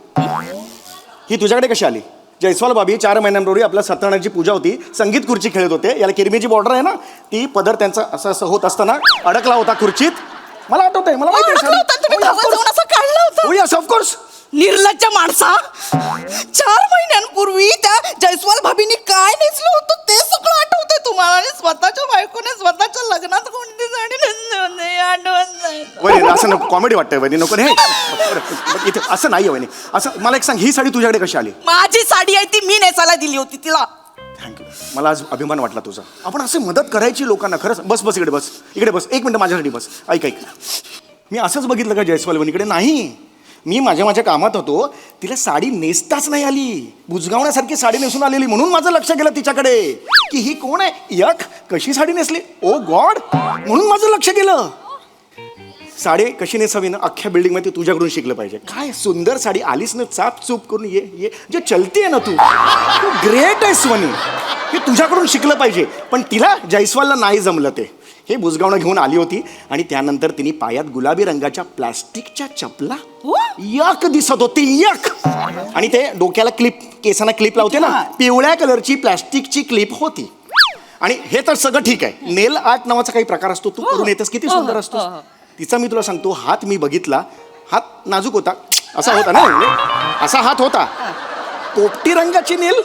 ही तुझ्याकडे कशी आली? जयस्वाल भाभी 4 महिन्यांपूर्वी आपल्या सत्यनारायणची पूजा होती, संगीत खुर्ची खेळत होते. याला किरमीची बॉर्डर आहे ना, ती पदर त्यांचा असं असं होत असताना अडकला होता खुर्चीत. मला आठवतंय, मला माहिती अडकला होता, तुम्ही धावत जाऊन असं काढलं होतं? आहे. ऑफकोर्स. निर्लज्ज माणसा, 4 महिन्यांपूर्वी त्या जयस्वाल भाभींनी काय नेसलं होतं ते सगळं आठवतंय तुम्हाला. आणि स्वतःच्या बायकोने स्वतःच्या लग्नात कोणती साडी नेसली होती आठवत नाही. वहिनी असं नको, कॉमेडी वाटतंय वहिनी, नको हे. इथे असं नाही वहिनी. असं मला एक सांग, ही साडी तुझ्याकडे कशी आली? माझी साडी आहे ती मी नेसायला दिली होती तिला. थँक्यू. मला आज अभिमान वाटला तुझा. आपण असे मदत करायची लोकांना. खरंच. बस इकडे बस. इकडे बस. 1 मिनिट माझ्यासाठी बस. ऐक. मी असंच बघितलं का जयस्वाल वहिनीकडे? नाही. मी माझ्या कामात होतो, तिला साडी नेसताच नाही आली. बुजगावण्यासारखी साडी नेसून आलेली. म्हणून माझं लक्ष गेलं तिच्याकडे की ही कोण आहे. यक कशी साडी नेसली. ओ गॉड. म्हणून माझं लक्ष गेलं. साडी कशी नेसावी ना, अख्ख्या बिल्डिंग मध्ये तुझ्याकडून शिकलं पाहिजे. काय सुंदर साडी आलीस ना, चाप चूप करून ये जे चलते ना, तू ग्रेट आहेस वनी. हे तुझ्याकडून शिकलं पाहिजे. पण तिला जयस्वालला नाही जमलं ते. हे बुजगावणं घेऊन आली होती आणि त्यानंतर तिने पायात गुलाबी रंगाच्या प्लास्टिकच्या चपला यक दिसत होती. यक. आणि ते डोक्याला क्लिप, केसांना क्लिप लावते ना, पिवळ्या कलरची प्लास्टिकची क्लिप होती. आणि हे तर सगळं ठीक आहे. नेल आर्ट नावाचा काही प्रकार असतो, तू करून येतस, किती सुंदर असतो. तिचा मी तुला सांगतो, हात मी बघितला. हात नाजूक होता, असा होता ना, असा हात होता. पोपटी रंगाची नेल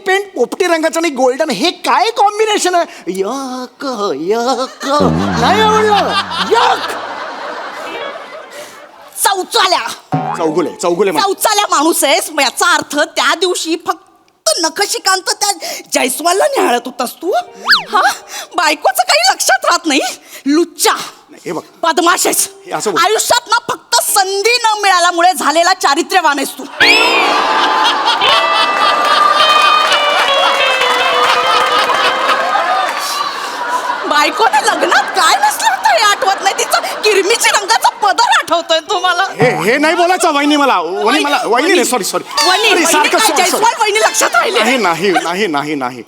पेंट, पोपटी रंगाचं आणि गोल्डन, हे काय कॉम्बिनेशन आहे. यक यक नाही आवडलं. यक. चौचाल्या माणूस आहेस. याचा अर्थ त्या दिवशी फक्त नखशिकांत त्या जयस्वालला निहाळत होतास तू. हा, बायकोचं काही लक्षात राहत नाही. लुच्चा, हे बघ बदमाशेस. असं बोल. आयुष्यात ना फक्त संधी न मिळाल्यामुळे झालेला चारित्र्यवान आहेस तू. बायकोने लग्नात काय नसलं होतं हे आठवत नाही. तिचं किरमीची रंगाचं बदल आठवतोय तुम्हाला हे नाही बोलायचं वहिनी मला वहिनी सॉरी सारखं sorry. जयस्वाल वहिनी लक्षात राहिले नाही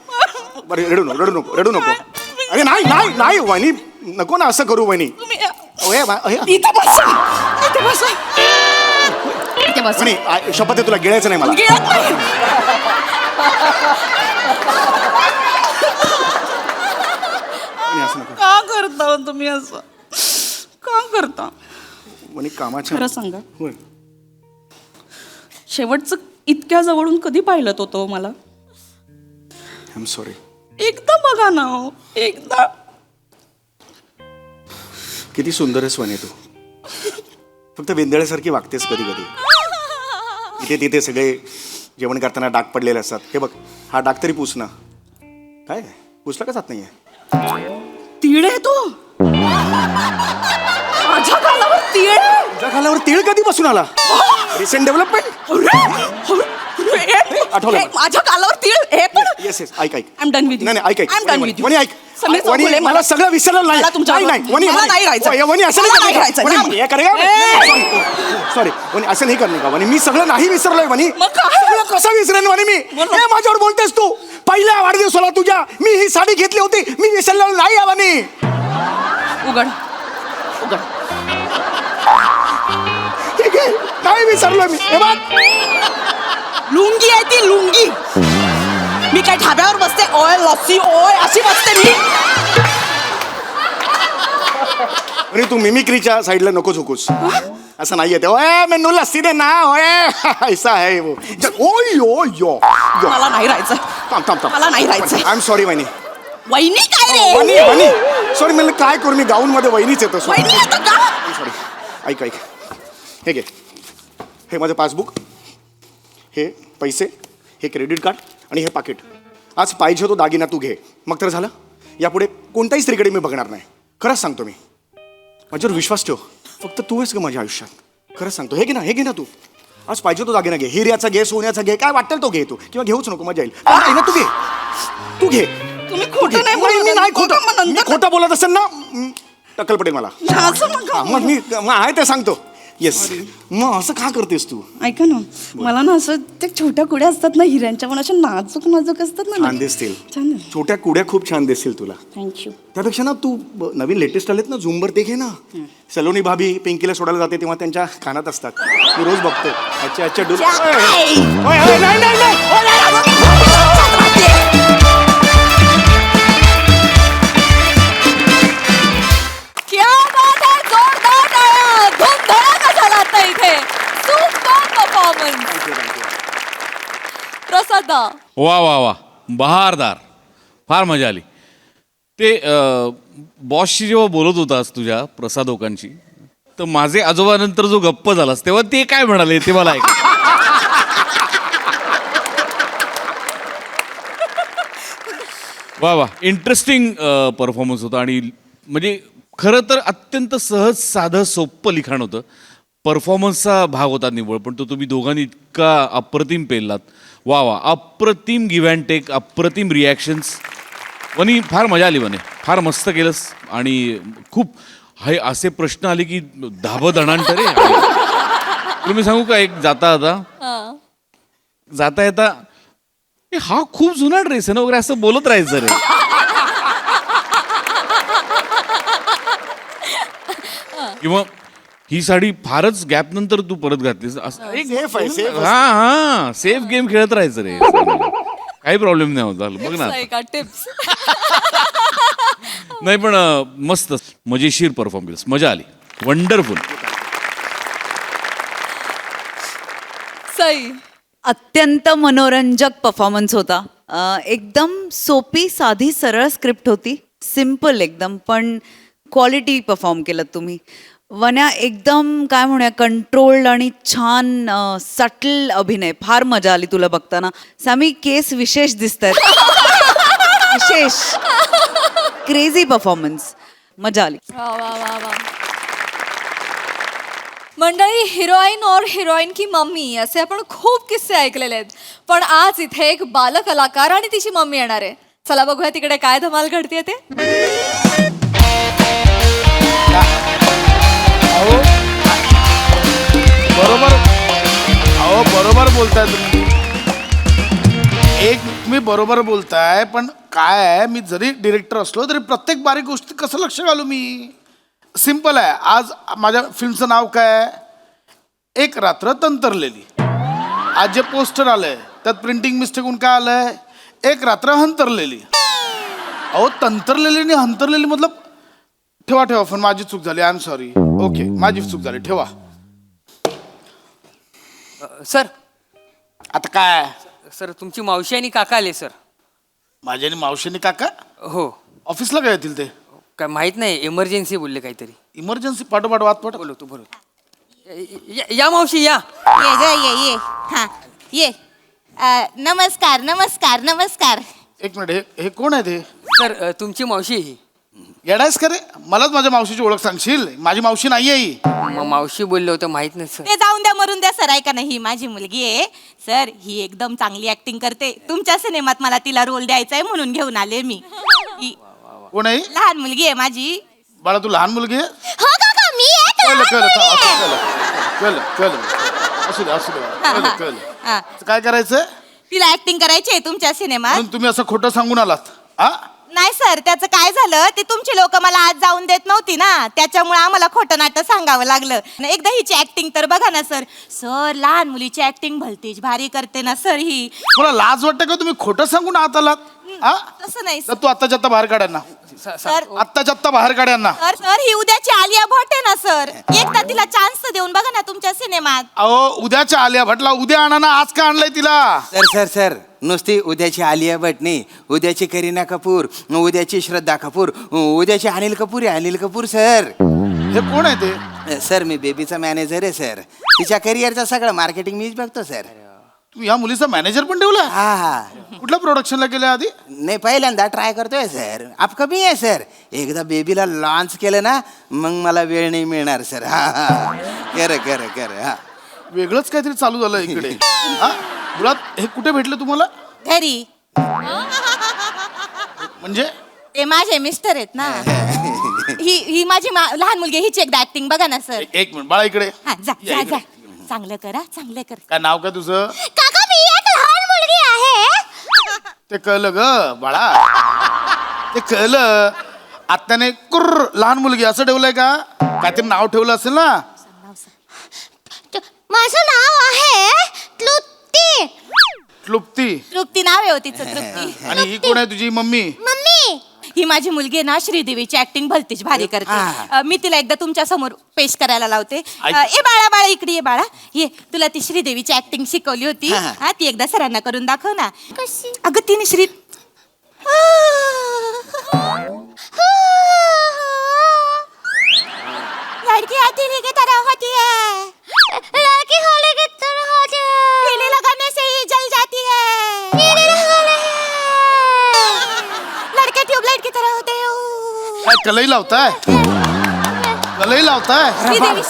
बरं रडू नको अरे नाही वहिनी नको ना असं करू वहिनी इथं बसा इथे बसा इथे बसा वहिनी शपथ आहे तुला गिळायचं नाही मला गिळत नाही. वहिनी, असं नको का करता हो तुम्ही असं का करता वहिनी कामाच्या खरं सांगा होय शेवटचं इतक्या जवळून कधी पाहिलं तो मला आय एम सॉरी एकदा बघा ना हो, एकदा किती सुंदर आहेस वहिनी तू फक्त वेंदळ्यासारखी वागतेस कधी कधी इथे तिथे सगळे जेवण करताना डाग पडलेले असतात हे बघ हा डाग तरी पुस ना काय पुसला का जात नाहीये तीळ आहे तो माझ्या गालावर तीळ आहे. तुझ्या खालावर तीळ कधी बसून आला रिसेंट डेव्हलपमेंट आठवलं. हे, माझ्या गालावर तीळ हे पण येस ऐक I'm done with you. नाही ऐक I'm done with you. वनी ऐक समीर वनी चौगुले, मला सगळं विसरलं नाही मला तुमच्या वनी मला नाही राहायचं. वनी असं मला नाही राहायचं. सॉरी वनी असं नाही करणे का वनी मी सगळं नाही विसरलोय वनी मग काय? सगळं कसं विसरेन वनी मी हे माझ्यावर बोलतेस तू पहिल्या वाढदिवसाला तुझ्या मी ही साडी घेतली होती मी विसरलो नाही आहे वनी उघड ठीक आहे नाही विसरलोय मी हे बघ लुंगी आहे ती लुंगी मी काय ढाब्यावर बसते ओय लस्सी ओय अशी बसते मी अरे तू मिमिक्रीच्या साईडला नको झोकूस असं नाहीये ते ओए मेनू लस्सी दे ना ओए ऐसा है वो ओय यो यो यो मला नाही राहायचं थांब मला नाही राहायचं. आय एम सॉरी वहिनी वहिनी काय वहिनी रे वहिनी सॉरी मला काय करू मी गाऊन मध्ये वहिनीच येतो सॉरी वहिनी आता का सॉरी ऐक हे घे हे माझं पासबुक हे पैसे हे क्रेडिट कार्ड आणि हे पाकिट आज पाहिजे तो दागिना तू घे मग तर झालं यापुढे कोणत्याही स्त्रीकडे मी बघणार नाही खरंच सांगतो मी माझ्यावर विश्वास ठेव फक्त तू आहेस का माझ्या आयुष्यात खरंच सांगतो हे घे ना तू आज पाहिजे तो दागिना घे हिऱ्याचा घे सोन्याचा घे काय वाटेल तो घे तू किंवा घेऊच नको मजा येईल नाही ना तू घे तुम्ही खोटं नाही मी बोलत. नाही खोटं मग मी नंतर- खोटं बोलत असेल ना टक्कल पडेल मला असं नका. मग आहे ते सांगतो येस मग असं का करतेस तू ऐका ना मला ना असं त्या छोट्या कुड्या असतात ना हिऱ्यांच्या पण अशा नाजूक असतात ना छान दिसतील छान छोट्या कुड्या खूप छान दिसतील तुला थँक्यू त्यापेक्षा ना तू नवीन लेटेस्ट आलेत ना झुंबर ते घे ना सलोनी भाभी पिंकीला सोडायला जाते तेव्हा त्यांच्या कानात असतात मी रोज बघतो अच्छा डुल क्या बात है जोरदार टाळ्या धूमधडाका झाला आता इथे सुपर परफॉर्मन्स प्रसाद वा बहारदार फार मजा आली ते बॉसशी जेव्हा बोलत होतास तुझ्या प्रसादोकांची तर माझे आजोबानंतर जो गप्प झालास तेव्हा ते काय म्हणाले ते मला ऐक वा इंटरेस्टिंग परफॉर्मन्स होता आणि म्हणजे खरं तर अत्यंत सहज साधं सोपं लिखाण होतं परफॉर्मन्सचा भाग होता निव्वळ पण तो तुम्ही दोघांनी इतका अप्रतिम पेललात वा अप्रतिम गिव्ह अँड टेक अप्रतिम रिॲक्शन्स वनी फार मजा आली म्हणे फार मस्त केलंस आणि खूप हे असे प्रश्न आले की धाबदणांत रे तुम्ही सांगू का एक जाता येता हा खूप जुना ड्रेस आहे ना वगैरे असं बोलत राहायचं रे किंवा ही साडी फारच गॅप नंतर तू परत घातलीस हा सेफ गेम खेळत राहायचं रे काही प्रॉब्लेम नाही होता बघ ना का टिप्स नाही पण मस्त मजेशीर परफॉर्म केलंस मजा आली वंडरफुल सई अत्यंत मनोरंजक परफॉर्मन्स होता एकदम सोपी साधी सरळ स्क्रिप्ट होती सिम्पल एकदम पण क्वालिटी परफॉर्म केलं तुम्ही वन्या एकदम काय म्हणूया कंट्रोल्ड आणि छान सटल अभिनय फार मजा आली तुला बघताना सॅमी केस विशेष दिसत आहेत विशेष क्रेझी परफॉर्मन्स मजा आली वा मंडळी हिरोईन और हिरोईन की मम्मी असे आपण खूप किस्से ऐकलेले आहेत पण आज इथे एक बालकलाकार आणि तिची मम्मी येणार आहे चला बघूया तिकडे काय धमाल घडते ते बोलताय तुम्ही? एक तुम्ही बरोबर बोलताय, पण काय आहे, मी जरी डिरेक्टर असलो तरी प्रत्येक बारीक गोष्टी कसं लक्ष घालू मी? सिंपल आहे. आज माझ्या फिल्मचं नाव काय आहे? एक रात्र तंतरलेली. आज जे पोस्टर आलंय त्यात प्रिंटिंग मिस्टेक होऊन काय आलंय? एक रात्र हंतरलेली. अहो तंतरलेली आणि हंतरलेली मतलब ठेवा ठेवा पण माझी चूक झाली. I am sorry. ओके माझी चूक झाली, ठेवा. सर आता काय? सर तुमची मावशी आणि काका आले सर. माझ्या आणि मावशीने काका हो. ऑफिसला काय येतील ते? काय माहित नाही, इमर्जन्सी बोलले काहीतरी. इमर्जन्सी पाठोपाठ वाद पाठ. बोलवतो. या मावशी या. ये ग ये हा ये. नमस्कार नमस्कार नमस्कार. एक मिनिट, हे कोण आहे ते? सर तुमची मावशी ही. येडायस का रे? मलाच माझ्या मावशीची ओळख सांगशील? माझी मावशी नाहीये ही. मावशी बोलले होते, माहित नाही सर. ते जाऊन द्या मरून द्या सर. ऐका ना, ही माझी मुलगी आहे सर. ही एकदम चांगली ऍक्टिंग करते. तुमच्या सिनेमात मला तिला रोल द्यायचा आहे म्हणून घेऊन आले मी. ही कोण आहे? लहान मुलगी आहे माझी. बाळा तू लहान मुलगी आहे? हो काका मी एक कळलं लहान कळलं मुलगी आहे. कळलं कळलं कळलं. असू दे असू दे बाळा. कळलं कळलं. हा. काय करायचंय? तिला ऍक्टिंग करायची आहे तुमच्या सिनेमात. म्हणून तुम्ही असं खोटं सांगून आलात? हा नाही सर, त्याचं काय झालं ते तुमची लोक मला आज जाऊन देत नव्हती ना, त्याच्यामुळे आम्हाला खोटं नाटक सांगावं लागलं. एकदा हिची ऍक्टिंग तर बघा ना सर. सर लहान मुलीची ऍक्टिंग भलतीच भारी करते ना सर ही. तुला लाज वाटते का? तुम्ही खोटं सांगून आत आलात? हा तसं नाही तर तू आत्ताच्या आत्ता बाहेर काढ्यांना. सर. आत्ताच्या आत्ता बाहेर काढ्यांना. सर सर ही उद्याची आलिया भट आहे ना सर. एकदा तिला चान्स तर देऊन बघा ना तुमच्या सिनेमात. अहो उद्याच्या आलिया भटला उद्या आणा ना, आज का आणलंय तिला? सर नुसती उद्याची आलिया भट नाही, उद्याची करीना कपूर, उद्याची श्रद्धा कपूर, उद्याची अनिल कपूर आहे. अनिल कपूर सर. हे कोण आहे ते? सर मी बेबीचा मॅनेजर आहे सर. तिच्या करिअरचं सगळं मार्केटिंग मीच बघतो सर. तू या मुलीचा मॅनेजर पण ठेवला? हा. कुठल्या प्रोडक्शनला केल्या आधी? नाही पहिल्यांदा ट्राय करतोय सर. अपकमी आहे सर. एकदा बेबीला लॉन्च केलं ना मग मला वेळ नाही मिळणार सर. हा कर हा. वेगळंच काहीतरी चालू झालं इकडे. हा मुळात हे कुठे भेटलं तुम्हाला? घरी. म्हणजे ते माझे मिस्टर आहेत ना. ही माझी लहान मुलगी. हिची एकदा ऍक्टिंग बघा ना सर. एक मिनिट बाळा इकडे. हा जा या जा इकडे. जा. चांगलं करा चांगलं कर. काय नाव काय तुझं? काका मी एक लहान मुलगी आहे. ते कळलं ग बाळा, ते कळलं. आत्याने कुर्र लहान मुलगी असं ठेवलंय का? काहीतरी नाव ठेवलं असेल ना. माझं नाव आहे तृप्ती. तृप्ती. तृप्ती नाव आहे हो तिचं. तृप्ती. आणि ही कोण आहे तुझी मम्मी? मम्मी ही माझी मुलगी आहे ना श्रीदेवीची ऍक्टिंग भलतीच भारी करते. मी तिला एकदा तुमच्या समोर पेश करायला लावते. ए बाळा इकडे ये बाळा. ये तुला ती श्रीदेवीची ऍक्टिंग शिकवली होती. हा ती एकदा सरांना करून दाखव ना. कशी? अगं तिने लड़की आती की तरह होती है. लड़की होने की तरह होती है. पीने लगाने से ही जल जाती है. पीने लगाने लड़के ट्यूबलाइट की तरह होते हैं. काय कलई लावताय? कलई लावताय?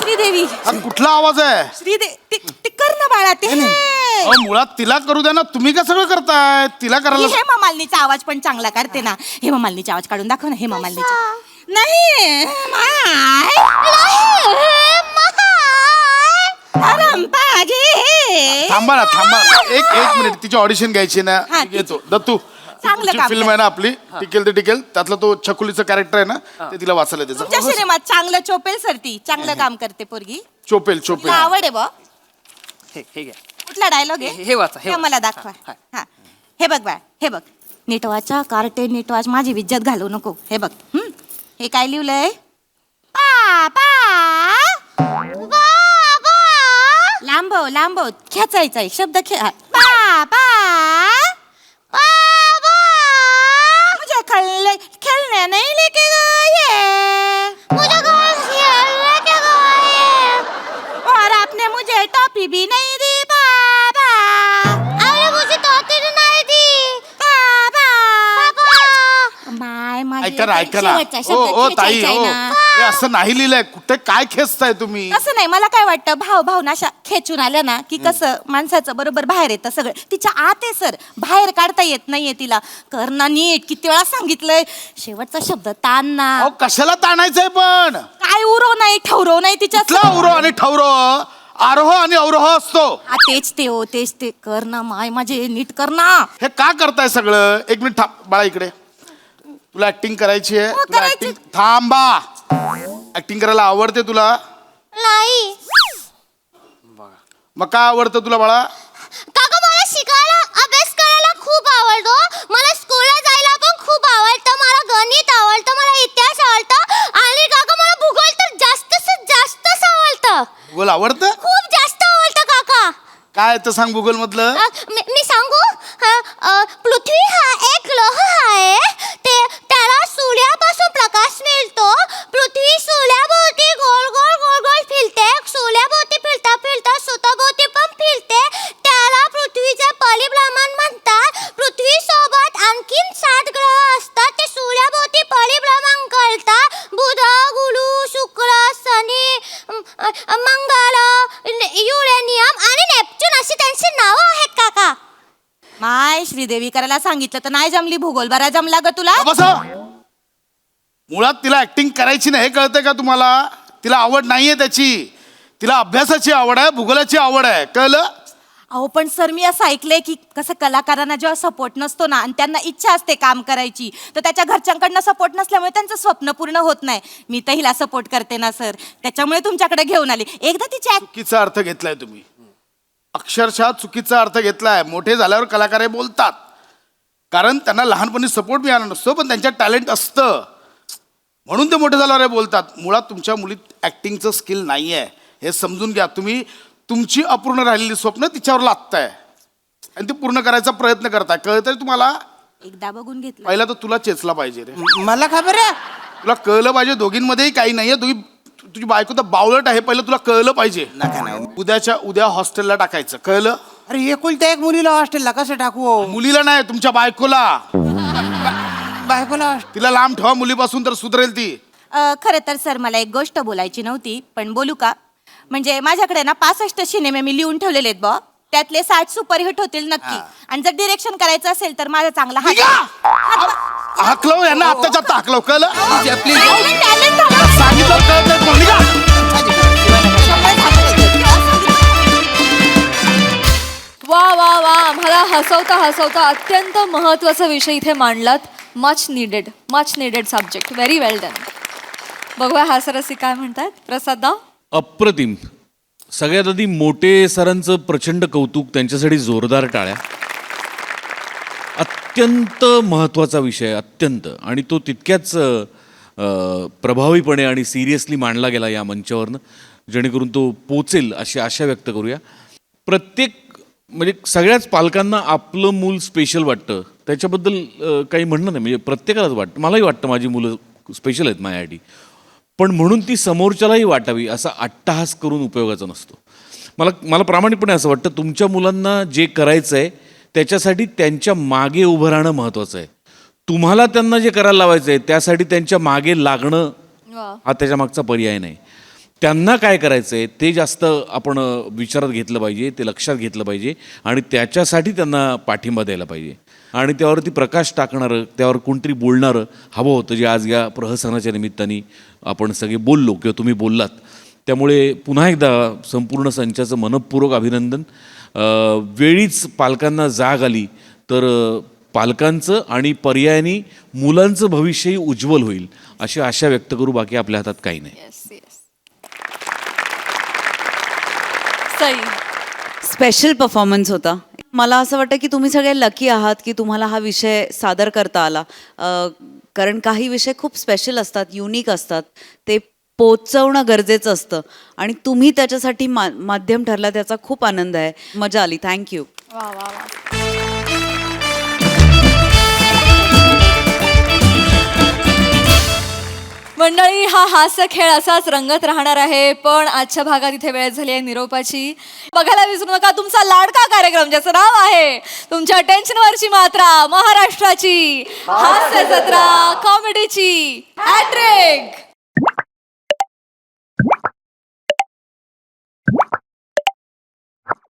श्रीदेवी हा कुठला आवाज आहे? श्रीदेवी ते कर ना बाळा ते. अहो, मुळात तिला करू द्या ना. तुम्ही का सगळं करताय? तिला करायला. हेमा मालिनीचा आवाज पण चांगला करते ना. हेमा मालिनीचा आवाज काढून दाखव ना. हेमा मालिनीचा. नाही थांबा ना एक मिनिट. तिची ऑडिशन घ्यायची ना. हा, घेतो दत्तू. चांगलं काम फिल्म कर. आहे ना आपली टिकेल ते टिकेल. त्यातला तो छकुलीचं कॅरेक्टर आहे ना ते तिला वाचायला तुमच्या त्याचं. सिनेमात चांगलं चोपेल सर. ती चांगलं काम करते पोरगी. चोपेल तिला आवड आहे बा. हे घ्या. कुठला डायलॉग आहे? हे वाचा, हे हे मला दाखवा. हा हे बघ बाळ हे बघ. नीट वाचा कार्टे नीट वाच. माझी इज्जत घालवू नको. हे बघ. हे काय लिहिलंय? लांबव खेचायचा आहे शब्द. मुझे खेलने नहीं लेके गए. मुझे खेलने के गए. और आपने मुझे टॉफी भी नहीं दी बाबा. आपने मुझे टॉफी नहीं दी बाबा. ऐका ना. ओ ताई ओ हे असं नाही लिहिलंय कुठे. काय खेचताय तुम्ही? असं नाही. मला काय वाटतं भावना अशा खेचून आल्या ना की कसं माणसाचं बरोबर बाहेर येतं सगळं. तिच्या आत आहे सर. बाहेर काढता येत नाहीये तिला. कर ना नीट. किती वेळा सांगितलंय. शेवटचा शब्द ताण ना. अहो कशाला ताणायचंय पण? काय उरो नाही ठवरो नाही तिच्या. कुठला उरो आणि ठवरो? आरोह आणि अवरोह असतो. तेच ते हो तेच ते कर ना माय माझे नीट कर ना. हे का करताय सगळं? एक मिनिट थांब बाळा, इकडे. तुला ऍक्टिंग करायची आहे? तुला करायची. ऍक्टिंग थांबा. ऍक्टिंग करायला आवडते तुला? नाही मग काय आवडतं तुला बाळा? काका मला शिकायला अभ्यास करायला खूप आवडतो. मला स्कूलला जायला पण खूप आवडतं. मला गणित आवडतं, मला इतिहास आवडतं आणि काका मला भूगोल तर जास्तच आवडतं. भूगोल आवडतं? खूप जास्त आवडतं काका. काय तर सांग भूगोल मधलं. मी सांगू? पृथ्वी हा एक ग्रह आहे. त्याला सूर्यापासून प्रकाश मिळतो. पृथ्वी सूर्याभोवती गोल गोल गोल गोल फिरते. सूर्याभोवती फिरता फिरता स्वतःभोवती पण फिरते. त्याला पृथ्वीचे परिभ्रमण म्हणतात. पृथ्वी सोबत आणखीन 7 ग्रह असतात. ते सूर्याभोवती परिभ्रमण करतात. बुध, गुरु, शुक्र, शनी, मंगळ, युरेनियम आणि नेपच्यून अशी त्यांची नावं आहेत काका. माय श्रीदेवी करायला सांगितलं तर नाही जमली. भूगोल बरा जमला ग तुला. बस. मुळात तिला ऍक्टिंग करायची नाही, हे कळतंय का तुम्हाला? तिला आवड नाहीये त्याची. तिला अभ्यासाची आवड आहे, भूगोलाची आवड आहे. कळलं? अहो पण सर मी असं ऐकलंय की कसं कलाकारांना जेव्हा सपोर्ट नसतो ना आणि त्यांना इच्छा असते काम करायची तर त्याच्या घरच्यांकडनं सपोर्ट नसल्यामुळे त्यांचं स्वप्न पूर्ण होत नाही. मी तर हिला सपोर्ट करते ना सर, त्याच्यामुळे तुमच्याकडे घेऊन आली. एकदा तिची चुकीचा अर्थ घेतलाय तुम्ही. अक्षरशः चुकीचा अर्थ घेतलाय. मोठे झाल्यावर कलाकार हे बोलतात कारण त्यांना लहानपणी सपोर्ट मिळाला नसतो, पण त्यांच्यात टॅलेंट असतं म्हणून ते मोठे झाल्यावर हे बोलतात. मुळात तुमच्या मुलीत ऍक्टिंगचं स्किल नाही आहे, हे समजून घ्या. तुम्ही तुमची अपूर्ण राहिलेली स्वप्न तिच्यावर लादताय आणि ते पूर्ण करायचा प्रयत्न करताय. कळतंय तुम्हाला? एकदा बघून घेतलं. पहिला तर तुला चेचला पाहिजे रे. मला खबर आहे. तुला कळलं पाहिजे दोघींमध्येही काही नाहीये. तुझी बायको तर बावळट आहे, पहिलं तुला कळलं पाहिजे. उद्या हॉस्टेलला टाकायचं. कळलं? अरे एकुलत्या एक मुलीला हॉस्टेलला कसं टाकू? मुलीला नाही, तुमच्या बायकोला. बायकोला तिला लांब ठेवा मुलीपासून, तर सुधरेल ती. खरं तर सर मला एक गोष्ट बोलायची नव्हती पण बोलू का? म्हणजे माझ्याकडे ना 65 सिनेमे मी लिहून ठेवलेले आहेत बॉ. त्यातले 60 सुपरहिट होतील नक्की. आणि जर डिरेक्शन करायचं असेल तर माझा चांगला हाकलव यांना, आत्ताच्या आत्ता हाकलव. कळलं? talent सांगितलं कळत नाही. निघा. वा वा वा, आम्हाला हसवता हसवता अत्यंत महत्वाचा विषय इथे मांडलात. Much needed subject. व्हेरी वेल डन. बघूया हास्यरसिक काय म्हणतात. प्रसाद दा. अप्रतिम. सगळ्यात आधी मोठे सरांचं प्रचंड कौतुक, त्यांच्यासाठी जोरदार टाळ्या. अत्यंत महत्त्वाचा विषय, अत्यंत, आणि तो तितक्याच प्रभावीपणे आणि सिरियसली मांडला गेला या मंचावरनं, जेणेकरून तो पोचेल अशी आशा व्यक्त करूया. प्रत्येक म्हणजे सगळ्याच पालकांना आपलं मूल स्पेशल वाटतं, त्याच्याबद्दल काही म्हणणं नाही. म्हणजे प्रत्येकालाच वाटतं, मलाही वाटतं माझी मुलं स्पेशल आहेत माझ्यासाठी, पण म्हणून ती समोरच्यालाही वाटावी असा अट्टहास करून उपयोगाचा नसतो. मला प्रामाणिकपणे असं वाटतं, तुमच्या मुलांना जे करायचं आहे त्याच्यासाठी त्यांच्या मागे उभं राहणं महत्त्वाचं आहे. तुम्हाला त्यांना जे करायला लावायचं आहे त्यासाठी त्यांच्या मागे लागणं हा त्याच्या मागचा पर्याय नाही. त्यांना काय करायचं आहे ते जास्त आपण विचारात घेतलं पाहिजे, ते लक्षात घेतलं पाहिजे आणि त्याच्यासाठी त्यांना पाठिंबा द्यायला पाहिजे. आणि त्यावरती प्रकाश टाकणारं, त्यावर कोणतरी बोलणारं हवं होतं, जे आज या प्रहसनाच्या निमित्ताने आपण सगळे बोललो किंवा तुम्ही बोललात. त्यामुळे पुन्हा एकदा संपूर्ण संचाचं मनःपूर्वक अभिनंदन. वेळीच पालकांना जाग आली तर पालकांचं आणि पर्यायाने मुलांचं भविष्यही उज्ज्वल होईल अशी आशा व्यक्त करू. बाकी आपल्या हातात काही नाही. स्पेशल परफॉर्मन्स होता. मला असं वाटतं की तुम्ही सगळे लकी आहात की तुम्हाला हा विषय सादर करता आला. कारण काही विषय खूप स्पेशल असतात, युनिक असतात, ते पोचवणं गरजेचं असतं आणि तुम्ही त्याच्यासाठी माध्यम ठरला, त्याचा खूप आनंद आहे. मजा आली. थँक्यू. वा वा वा. मंडळी, हा हास्य खेळ असाच रंगत राहणार आहे, पण आजच्या भागात इथे वेळ झाली आहे निरोपाची. बघायला विसरू नका तुमचा लाडका कार्यक्रम ज्याचं नाव आहे तुमच्या टेन्शनवरची मात्रा, महाराष्ट्राची हास्य जत्रा, कॉमेडीची हॅट्रिक.